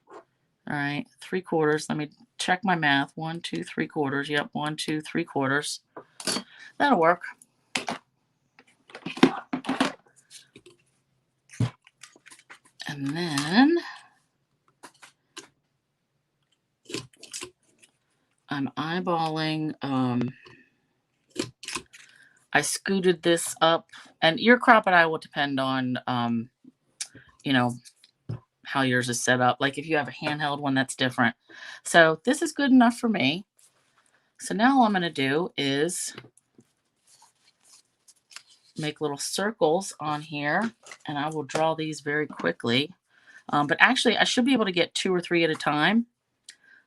right, 3/4. Let me check my math. 1, 2, 3/4. Yep, 1, 2, 3/4. That'll work. And then I'm eyeballing. I scooted this up, and your crocodile will depend on, you know, how yours is set up. Like if you have a handheld one, that's different. So this is good enough for me. So now all I'm going to do is make little circles on here, and I will draw these very quickly. But actually, I should be able to get 2 or 3 at a time.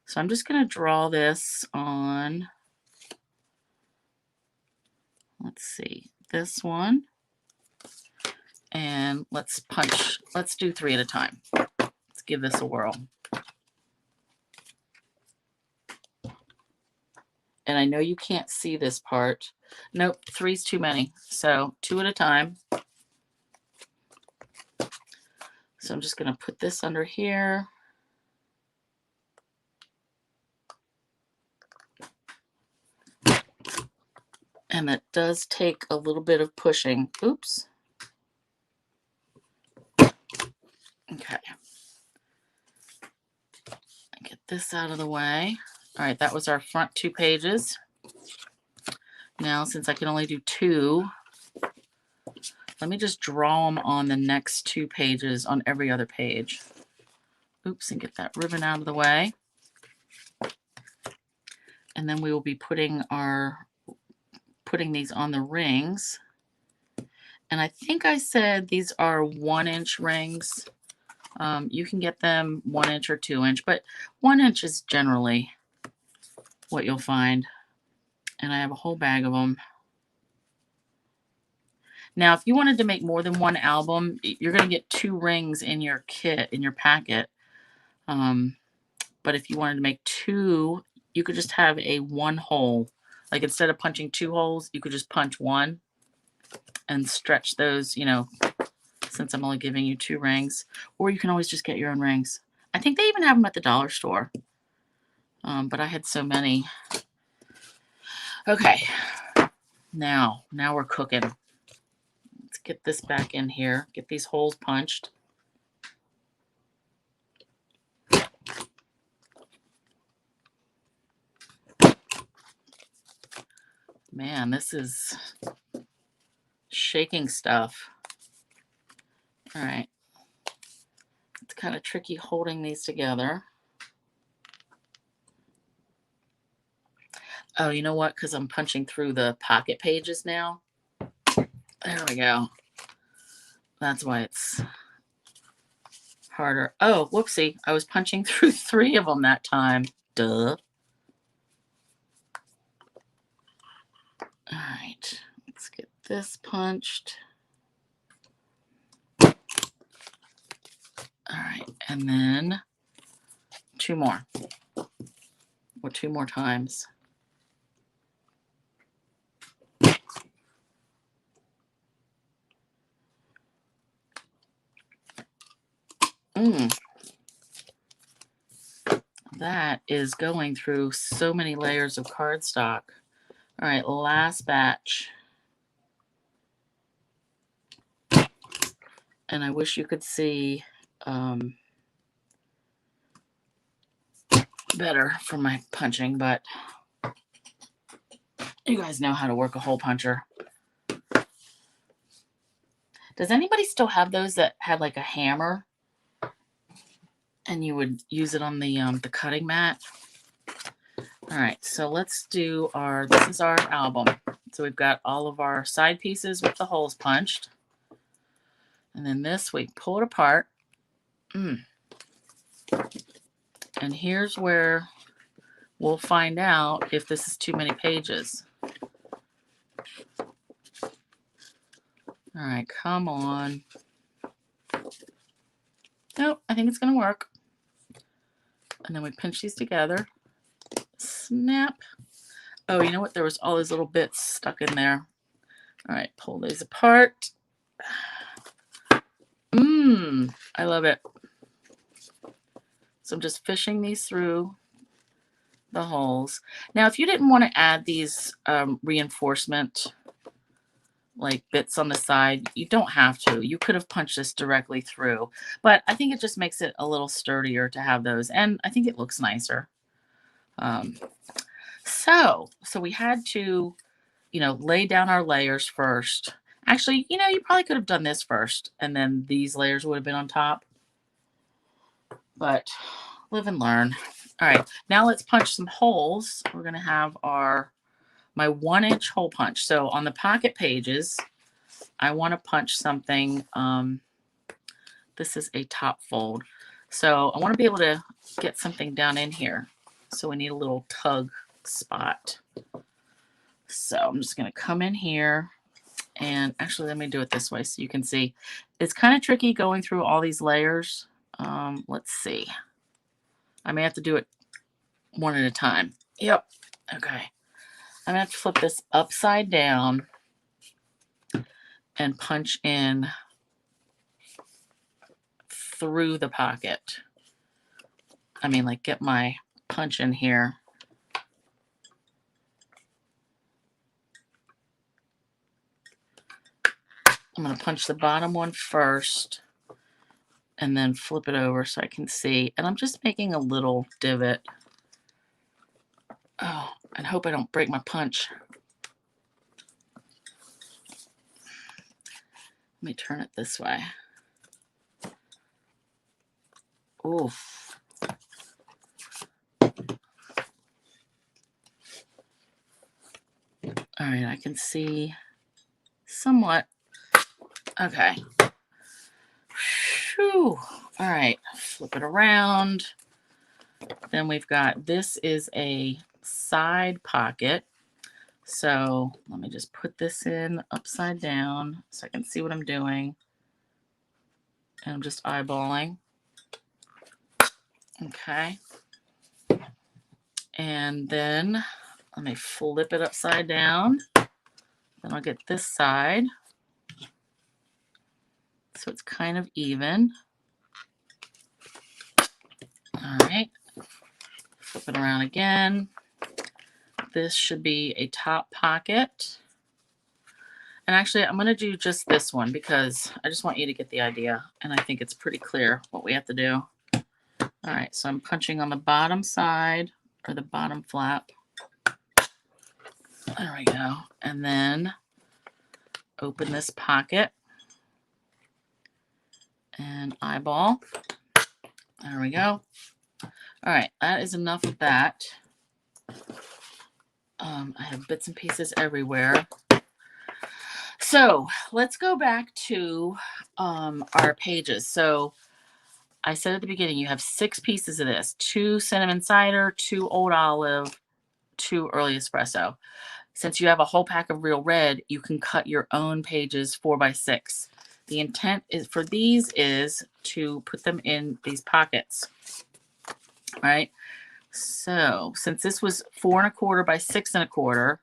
So I'm just going to draw this on, let's see, this one. And let's punch. Let's do 3 at a time. Let's give this a whirl. And I know you can't see this part. Nope, 3's too many. So 2 at a time. So I'm just going to put this under here. And it does take a little bit of pushing. Oops. Okay. Get this out of the way. All right, that was our front 2 pages. Now, since I can only do 2, let me just draw them on the next 2 pages on every other page. Oops, and get that ribbon out of the way. And then we will be putting these on the rings. And I think I said these are 1-inch rings. You can get them 1 inch or 2 inch, but 1 inch is generally what you'll find. And I have a whole bag of them. Now, if you wanted to make more than 1 album, you're going to get 2 rings in your kit, in your packet. But if you wanted to make 2, you could just have a 1 hole. Like instead of punching 2 holes, you could just punch 1 and stretch those, you know, since I'm only giving you 2 rings. Or you can always just get your own rings. I think they even have them at the dollar store. But I had so many. Okay. Now we're cooking. Let's get this back in here. Get these holes punched. Man, this is shaking stuff. All right. It's kind of tricky holding these together. Oh, you know what? Because I'm punching through the pocket pages now. There we go. That's why it's harder. Oh, whoopsie. I was punching through 3 of them that time. Duh. All right. Let's get this punched. All right. And then 2 more. Or 2 more times. That is going through so many layers of cardstock. All right, last batch. And I wish you could see better from my punching, but you guys know how to work a hole puncher. Does anybody still have those that had like a hammer? and you would use it on the cutting mat. All right, so let's do this is our album. So we've got all of our side pieces with the holes punched. And then this, we pull it apart. And here's where we'll find out if this is too many pages. All right, come on. Nope, I think it's going to work. And then we pinch these together. Snap. Oh, you know what? There was all these little bits stuck in there. All right, pull these apart. I love it. So I'm just fishing these through the holes. Now, if you didn't want to add these reinforcement like bits on the side, you don't have to. You could have punched this directly through, but I think it just makes it a little sturdier to have those, and I think it looks nicer. So we had to, lay down our layers first. Actually, you probably could have done this first, and then these layers would have been on top. But live and learn. All right, now let's punch some holes. We're going to have my 1-inch hole punch. So on the pocket pages, I want to punch something. This is a top fold. So I want to be able to get something down in here. So we need a little tug spot. So I'm just going to come in here. And actually, let me do it this way so you can see. It's kind of tricky going through all these layers. Let's see. I may have to do it one at a time. Yep. Okay. I'm going to have to flip this upside down and punch in through the pocket. I mean, like, get my punch in here. I'm going to punch the bottom one first and then flip it over so I can see. And I'm just making a little divot. Oh, and hope I don't break my punch. Let me turn it this way. Oof. All right, I can see somewhat. Okay. Whew. All right, flip it around. Then we've got, this is a side pocket. So let me just put this in upside down so I can see what I'm doing. And I'm just eyeballing. Okay. And then let me flip it upside down. Then I'll get this side. So it's kind of even. All right. Flip it around again. This should be a top pocket. And actually, I'm going to do just this one because I just want you to get the idea. And I think it's pretty clear what we have to do. All right, so I'm punching on the bottom side, or the bottom flap. There we go. And then open this pocket and eyeball. There we go. All right, that is enough of that. I have bits and pieces everywhere. So let's go back to our pages. So I said at the beginning, you have 6 pieces of this: 2 cinnamon cider, 2 old olive, 2 early espresso. Since you have a whole pack of real red, you can cut your own pages 4x6. The intent is for these is to put them in these pockets. All right. So since this was 4 1/4 by 6 1/4,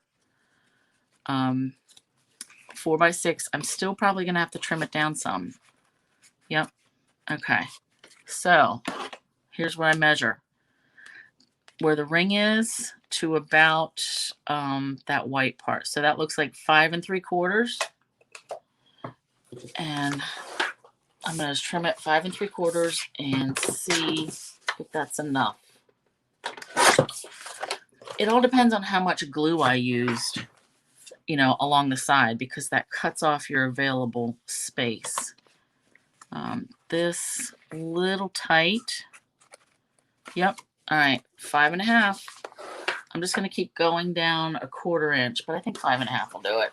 4x6, I'm still probably going to have to trim it down some. Yep. Okay. So here's what I measure. Where the ring is to about that white part. So that looks like 5 3/4. And I'm going to trim it 5 3/4 and see if that's enough. It all depends on how much glue I used, along the side, because that cuts off your available space. This little tight. Yep. All right. 5.5. I'm just going to keep going down 1/4 inch, but I think 5.5 will do it.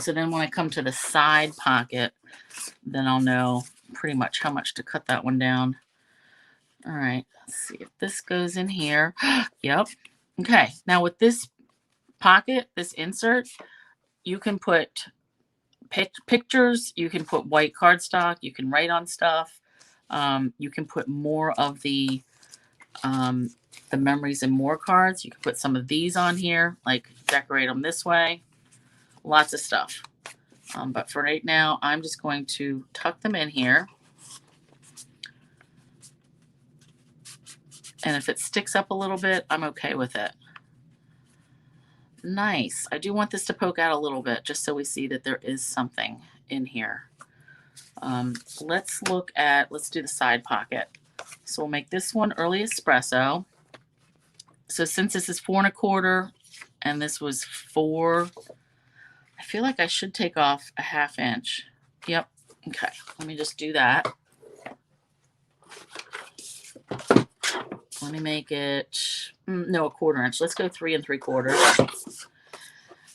So then when I come to the side pocket, then I'll know pretty much how much to cut that one down. All right, let's see if this goes in here. Yep. Okay, now with this pocket, this insert, you can put pictures, you can put white cardstock, you can write on stuff. You can put more of the memories and more cards. You can put some of these on here, like decorate them this way. Lots of stuff. But for right now, I'm just going to tuck them in here. And if it sticks up a little bit, I'm okay with it. Nice. I do want this to poke out a little bit just so we see that there is something in here. Let's do the side pocket. So we'll make this one early espresso. So since this is 4 1/4 and this was 4, I feel like I should take off 1/2 inch. Yep. Okay. Let me just do that. Let me make it, no, 1/4 inch. Let's go 3 3/4.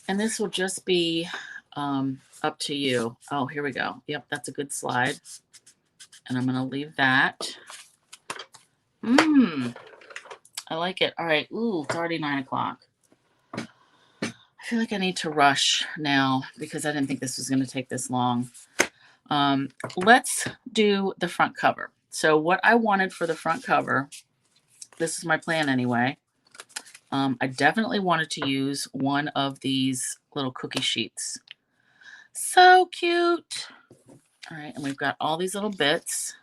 And this will just be up to you. Oh, here we go. Yep, that's a good slide. And I'm going to leave that. I like it. All right. Ooh, it's already 9 o'clock. I feel like I need to rush now because I didn't think this was going to take this long. Let's do the front cover. So what I wanted for the front cover, this is my plan anyway. I definitely wanted to use one of these little cookie sheets. So cute. All right, and we've got all these little bits.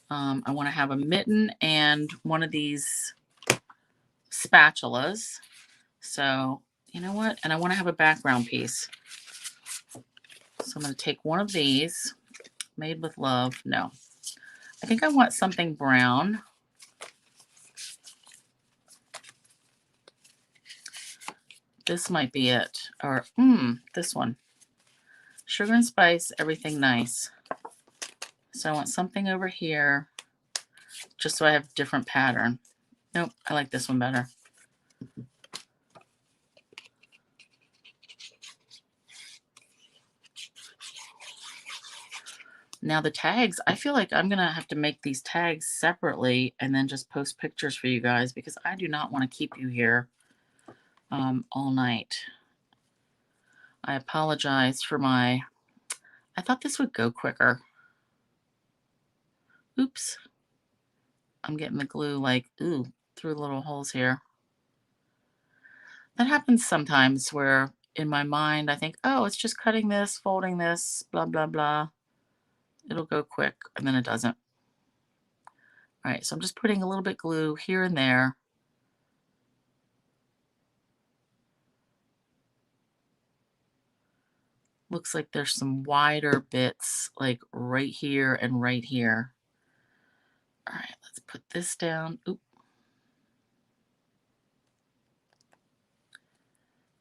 I want to have a mitten and one of these spatulas. So, you know what? And I want to have a background piece. So I'm going to take one of these, made with love. No, I think I want something brown. This might be it. Or, this one. Sugar and spice, everything nice. So I want something over here, just so I have a different pattern. Nope, I like this one better. Now the tags, I feel like I'm going to have to make these tags separately and then just post pictures for you guys because I do not want to keep you here all night. I apologize for I thought this would go quicker. Oops. I'm getting the glue through little holes here. That happens sometimes where in my mind I think, oh, it's just cutting this, folding this, blah, blah, blah. It'll go quick, and then it doesn't. All right, so I'm just putting a little bit glue here and there. Looks like there's some wider bits like right here and right here. All right, let's put this down. Oop.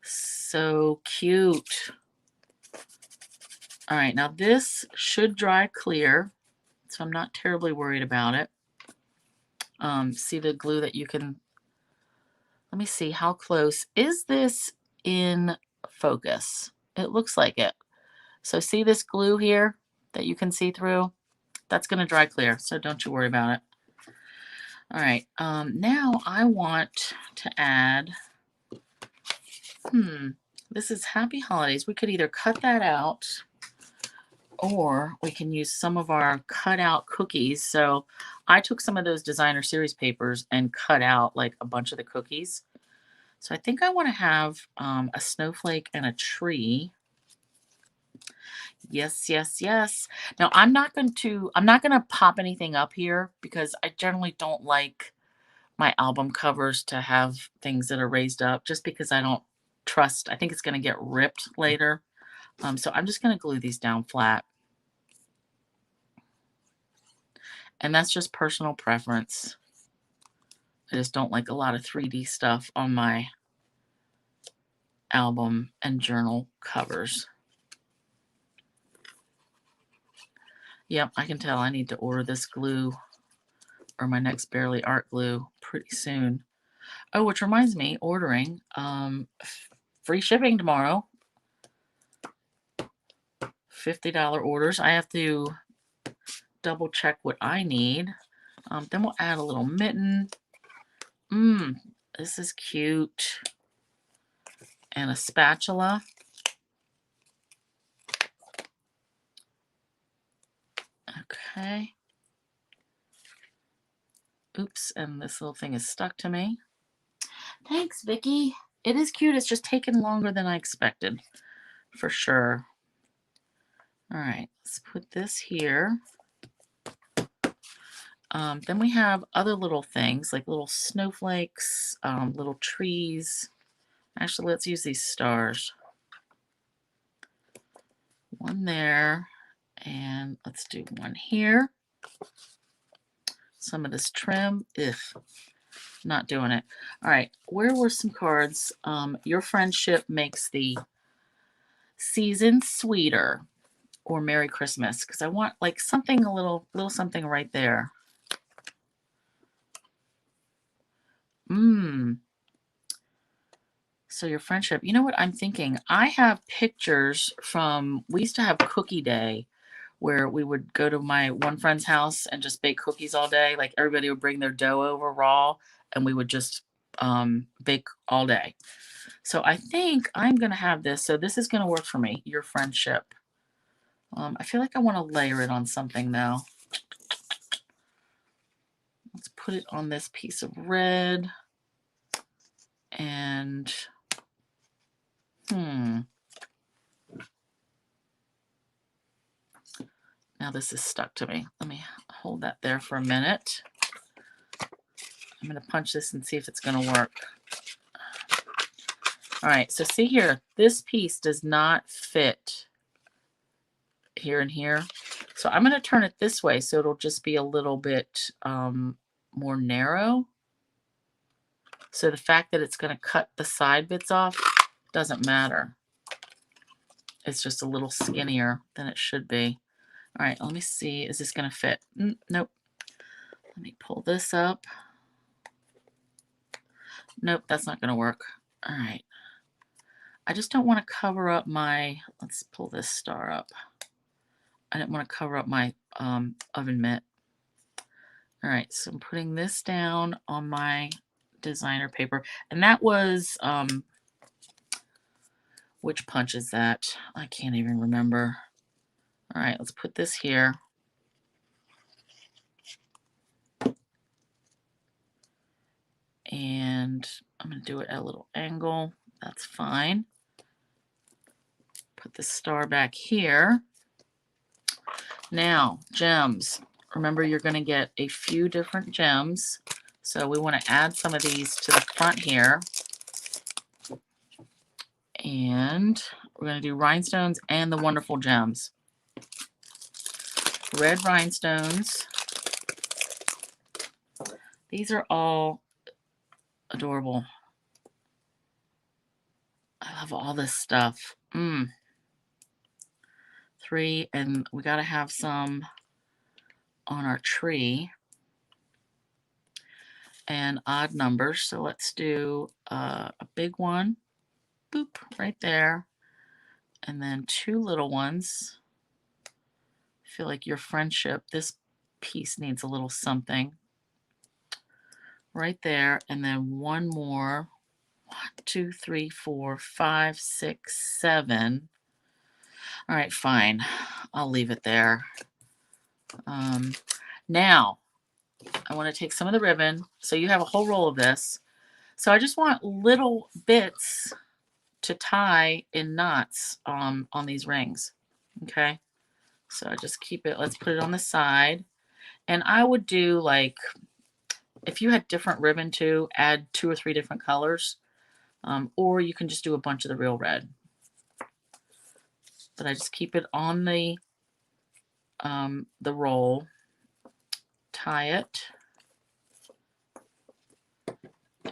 So cute. All right, now this should dry clear, so I'm not terribly worried about it. See the glue that you can, let me see how close. Is this in focus? It looks like it. So see this glue here that you can see through? That's going to dry clear, so don't you worry about it. All right, now I want to add, this is Happy Holidays. We could either cut that out or we can use some of our cut out cookies. So I took some of those designer series papers and cut out like a bunch of the cookies. So I think I want to have a snowflake and a tree. Yes, yes, yes. Now I'm not going to pop anything up here because I generally don't like my album covers to have things that are raised up just because I don't trust. I think it's going to get ripped later. So I'm just going to glue these down flat. And that's just personal preference. I just don't like a lot of 3D stuff on my album and journal covers. Yep, I can tell I need to order this glue or my next Barely Art glue pretty soon. Oh, which reminds me, ordering free shipping tomorrow. $50 orders. I have to double check what I need. Then we'll add a little mitten. This is cute. And a spatula. Okay. Oops, and this little thing is stuck to me. Thanks, Vicky. It is cute. It's just taken longer than I expected, for sure. All right, let's put this here. Then we have other little things like little snowflakes, little trees. Actually, let's use these stars. One there, and let's do one here. Some of this trim, not doing it. All right, where were some cards? Your friendship makes the season sweeter, or Merry Christmas, because I want like something, a little something right there. So your friendship, you know what I'm thinking? I have pictures from, we used to have cookie day where we would go to my one friend's house and just bake cookies all day. Like everybody would bring their dough over raw and we would just bake all day. So I think I'm going to have this. So this is going to work for me, your friendship. I feel like I want to layer it on something though. Let's put it on this piece of red. And now this is stuck to me. Let me hold that there for a minute. I'm going to punch this and see if it's going to work. All right, so see here, this piece does not fit here and here. So I'm going to turn it this way so it'll just be a little bit more narrow. So the fact that it's going to cut the side bits off doesn't matter. It's just a little skinnier than it should be. All right, let me see. Is this going to fit? Nope. Let me pull this up. Nope, that's not going to work. All right. I just don't want to cover up my, let's pull this star up. I didn't want to cover up my oven mitt. All right, so I'm putting this down on my designer paper. And that was, which punch is that? I can't even remember. All right, let's put this here. And I'm going to do it at a little angle. That's fine. Put the star back here. Now, gems. Remember, you're going to get a few different gems. So we want to add some of these to the front here. And we're going to do rhinestones and the wonderful gems. Red rhinestones. These are all adorable. I love all this stuff. 3, and we got to have some on our tree. And odd numbers. So let's do a big one. Boop, right there. And then 2 little ones. I feel like your friendship, this piece needs a little something. Right there. And then 1 more. 1, 2, 3, 4, 5, 6, 7. All right, fine. I'll leave it there. Now, I want to take some of the ribbon. So you have a whole roll of this. So I just want little bits to tie in knots on these rings. Okay. So I just keep it, let's put it on the side. And I would do like, if you had different ribbon too, add 2 or 3 different colors. Or you can just do a bunch of the real red. But I just keep it on the roll, tie it,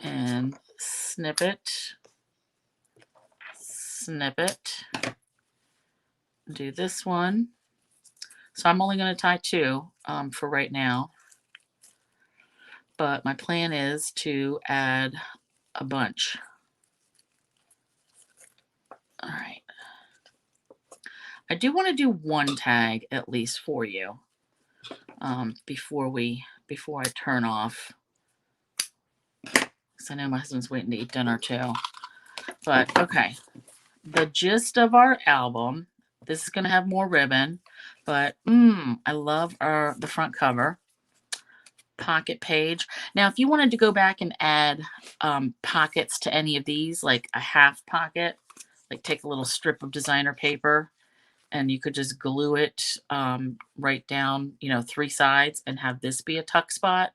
and snip it, do this one. So I'm only going to tie 2 for right now. But my plan is to add a bunch. All right. I do want to do 1 tag at least for you before I turn off. Because I know my husband's waiting to eat dinner too. But okay, the gist of our album. This is going to have more ribbon, but I love the front cover. Pocket page. Now, if you wanted to go back and add pockets to any of these, like a half pocket, like take a little strip of designer paper and you could just glue it right down, 3 sides and have this be a tuck spot.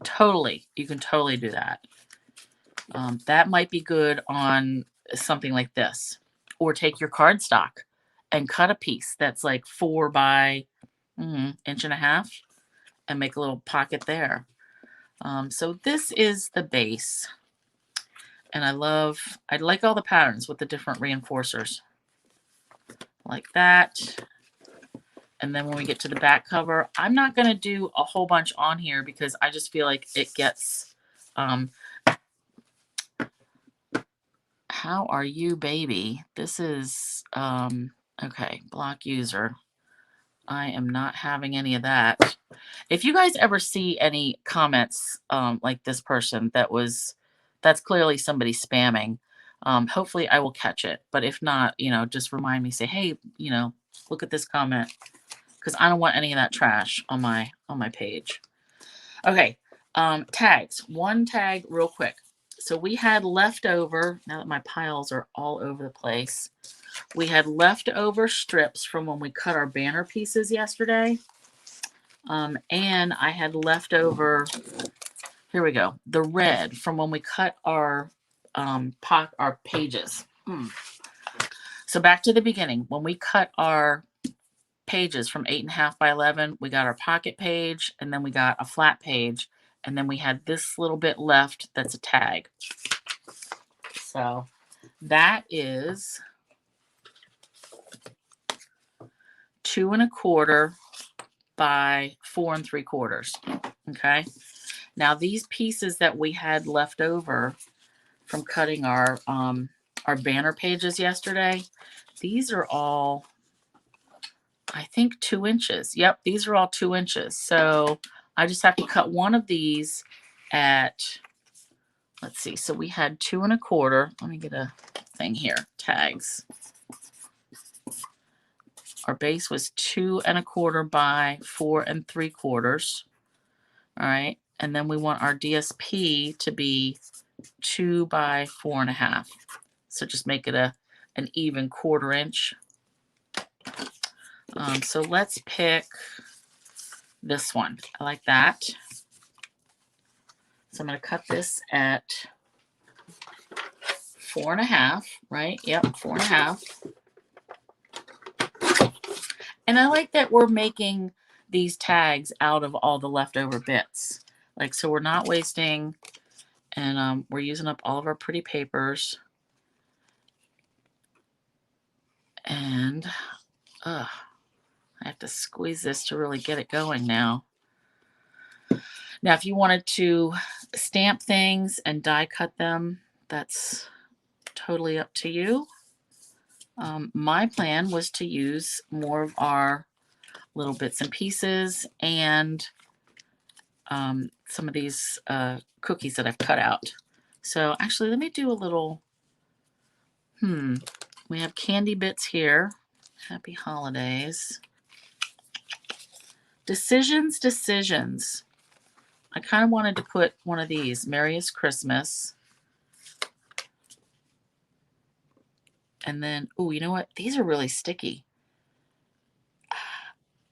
Totally. You can totally do that. That might be good on something like this. Or take your cardstock and cut a piece that's like 4 by 1.5 inches and make a little pocket there. So this is the base. And I like all the patterns with the different reinforcers. Like that. And then when we get to the back cover, I'm not going to do a whole bunch on here because I just feel like it gets... how are you, baby? This is... okay, block user. I am not having any of that. If you guys ever see any comments like this person, that's clearly somebody spamming. Hopefully I will catch it. But if not, just remind me, say, hey, look at this comment. Because I don't want any of that trash on my page. Okay, tags. 1 tag real quick. So we had leftover, now that my piles are all over the place, we had leftover strips from when we cut our banner pieces yesterday. And I had leftover, here we go, the red from when we cut our pages. So back to the beginning. When we cut our pages from 8.5 by 11, we got our pocket page, and then we got a flat page, and then we had this little bit left that's a tag. So that is 2 1/4 by 4 3/4. Okay. Now these pieces that we had left over from cutting our banner pages yesterday, these are all, I think, 2 inches. Yep, these are all 2 inches. So I just have to cut one of these at, let's see. So we had 2 1/4. Let me get a thing here. Tags. Our base was 2 1/4 by 4 3/4. All right. And then we want our DSP to be 2 by 4.5. So just make it an even 1/4 inch. So let's pick this one. I like that. So I'm going to cut this at 4.5, right? Yep, 4.5. And I like that we're making these tags out of all the leftover bits. Like, so we're not wasting, and we're using up all of our pretty papers. And I have to squeeze this to really get it going now. Now, if you wanted to stamp things and die cut them, that's totally up to you. My plan was to use more of our little bits and pieces and some of these cookies that I've cut out. So actually, let me do a little, we have candy bits here. Happy holidays. Decisions. I kind of wanted to put one of these, Merriest Christmas. And then, oh, you know what? These are really sticky.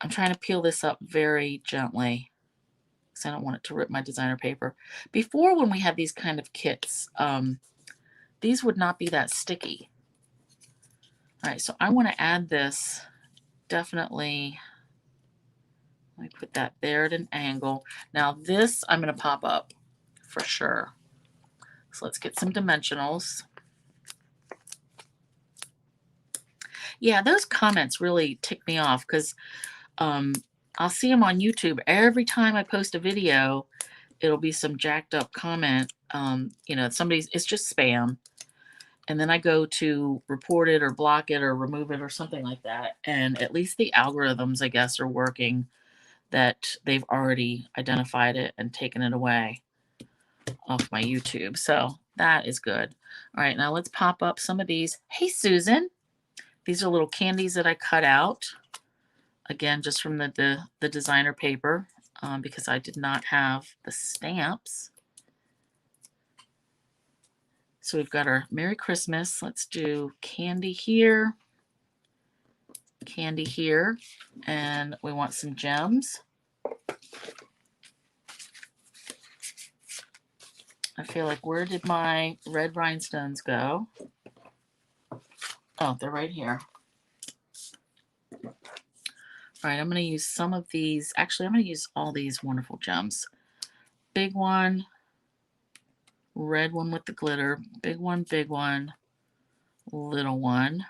I'm trying to peel this up very gently because I don't want it to rip my designer paper. Before, when we had these kind of kits, these would not be that sticky. All right, so I want to add this definitely. Let me put that there at an angle. Now this I'm going to pop up for sure. So let's get some dimensionals. Yeah, those comments really tick me off because I'll see them on YouTube. Every time I post a video, it'll be some jacked up comment. It's just spam. And then I go to report it or block it or remove it or something like that. And at least the algorithms, I guess, are working, that they've already identified it and taken it away off my YouTube. So that is good. All right, now let's pop up some of these. Hey, Susan. These are little candies that I cut out. Again, just from the designer paper, because I did not have the stamps. So we've got our Merry Christmas. Let's do candy here, and we want some gems. I feel like, where did my red rhinestones go? Oh, they're right here. All right, I'm going to use some of these. Actually, I'm going to use all these wonderful gems. Big one, red one with the glitter, big one, little one.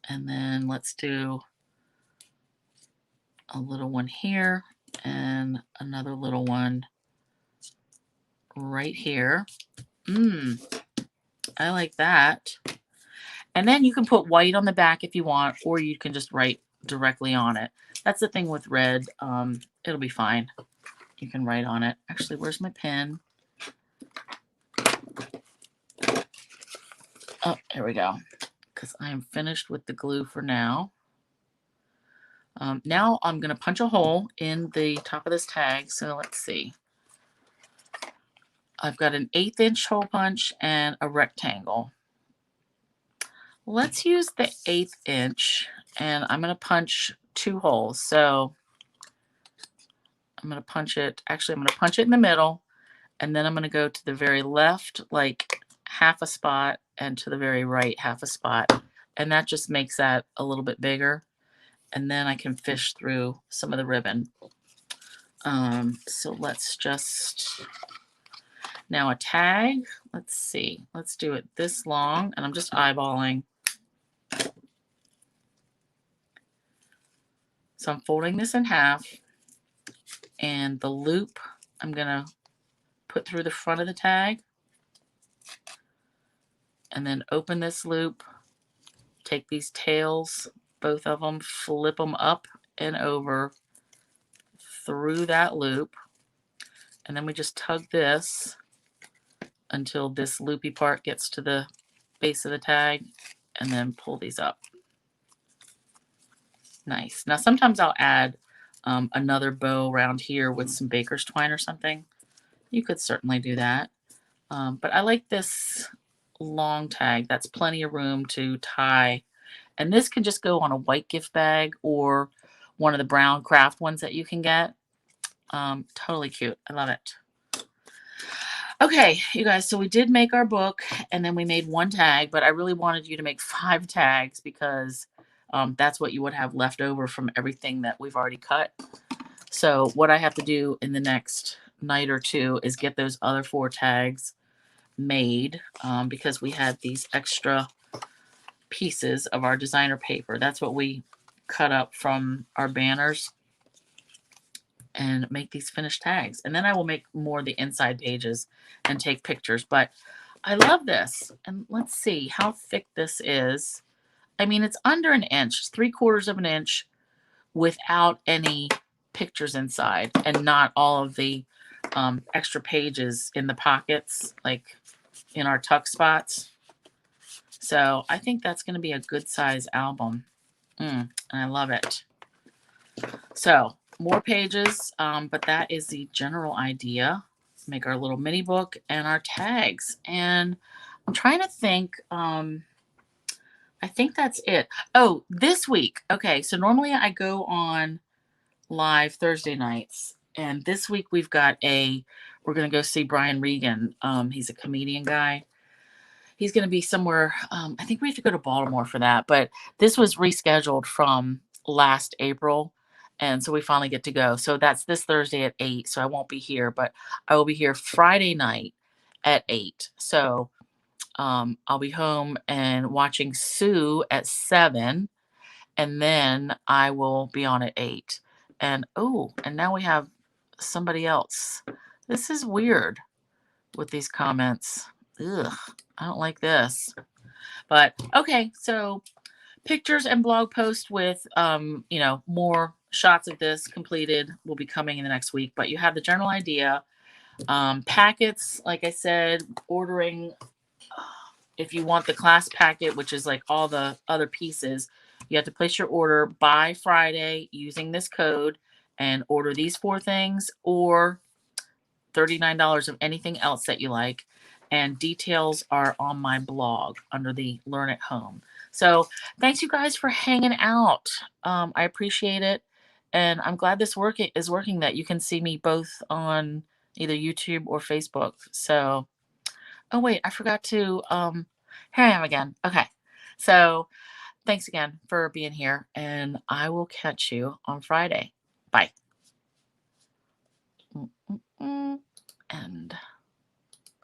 And then let's do a little one here and another little one right here. I like that. And then you can put white on the back if you want, or you can just write directly on it. That's the thing with red. It'll be fine. You can write on it. Actually, where's my pen? Oh, there we go. Because I am finished with the glue for now. Now I'm going to punch a hole in the top of this tag. So let's see. I've got an 1/8 inch hole punch and a rectangle. Let's use the 1/8 inch, and I'm going to punch 2 holes. So I'm going to punch it. Actually, I'm going to punch it in the middle, and then I'm going to go to the very left, like half a spot, and to the very right, half a spot. And that just makes that a little bit bigger. And then I can fish through some of the ribbon. So let's just, now a tag. Let's see. Let's do it this long, and I'm just eyeballing. So I'm folding this in half, and the loop I'm going to put through the front of the tag, and then open this loop, take these tails, both of them, flip them up and over through that loop, and then we just tug this until this loopy part gets to the base of the tag, and then pull these up. Nice. Now sometimes I'll add another bow around here with some baker's twine or something. You could certainly do that. But I like this long tag. That's plenty of room to tie. And this can just go on a white gift bag or one of the brown craft ones that you can get. Totally cute. I love it. Okay, you guys, so we did make our book, and then we made 1 tag, but I really wanted you to make 5 tags because that's what you would have left over from everything that we've already cut. So what I have to do in the next night or 2 is get those other 4 tags made, because we had these extra pieces of our designer paper. That's what we cut up from our banners, and make these finished tags. And then I will make more of the inside pages and take pictures. But I love this. And let's see how thick this is. I mean, it's under an inch, it's 3/4 of an inch without any pictures inside, and not all of the extra pages in the pockets, like in our tuck spots. So I think that's going to be a good size album. And I love it. So more pages, but that is the general idea. Make our little mini book and our tags. And I'm trying to think, I think that's it. Oh, this week. Okay, so normally I go on live Thursday nights. And this week we're going to go see Brian Regan. He's a comedian guy. He's going to be somewhere, I think we have to go to Baltimore for that. But this was rescheduled from last April. And so we finally get to go. So that's this Thursday at 8. So I won't be here, but I will be here Friday night at 8. So I'll be home and watching Sue at 7. and then I will be on at 8. And and now we have somebody else. This is weird with these comments. Ugh, I don't like this. But okay, so pictures and blog post with more shots of this completed will be coming in the next week, but you have the general idea. Packets, like I said, ordering, if you want the class packet, which is like all the other pieces, you have to place your order by Friday using this code and order these 4 things, or $39 of anything else that you like. And details are on my blog under the Learn at Home. So thanks you guys for hanging out. I appreciate it. And I'm glad this is working, that you can see me both on either YouTube or Facebook. So, oh wait, I forgot to, here I am again. Okay. So thanks again for being here, and I will catch you on Friday. Bye. And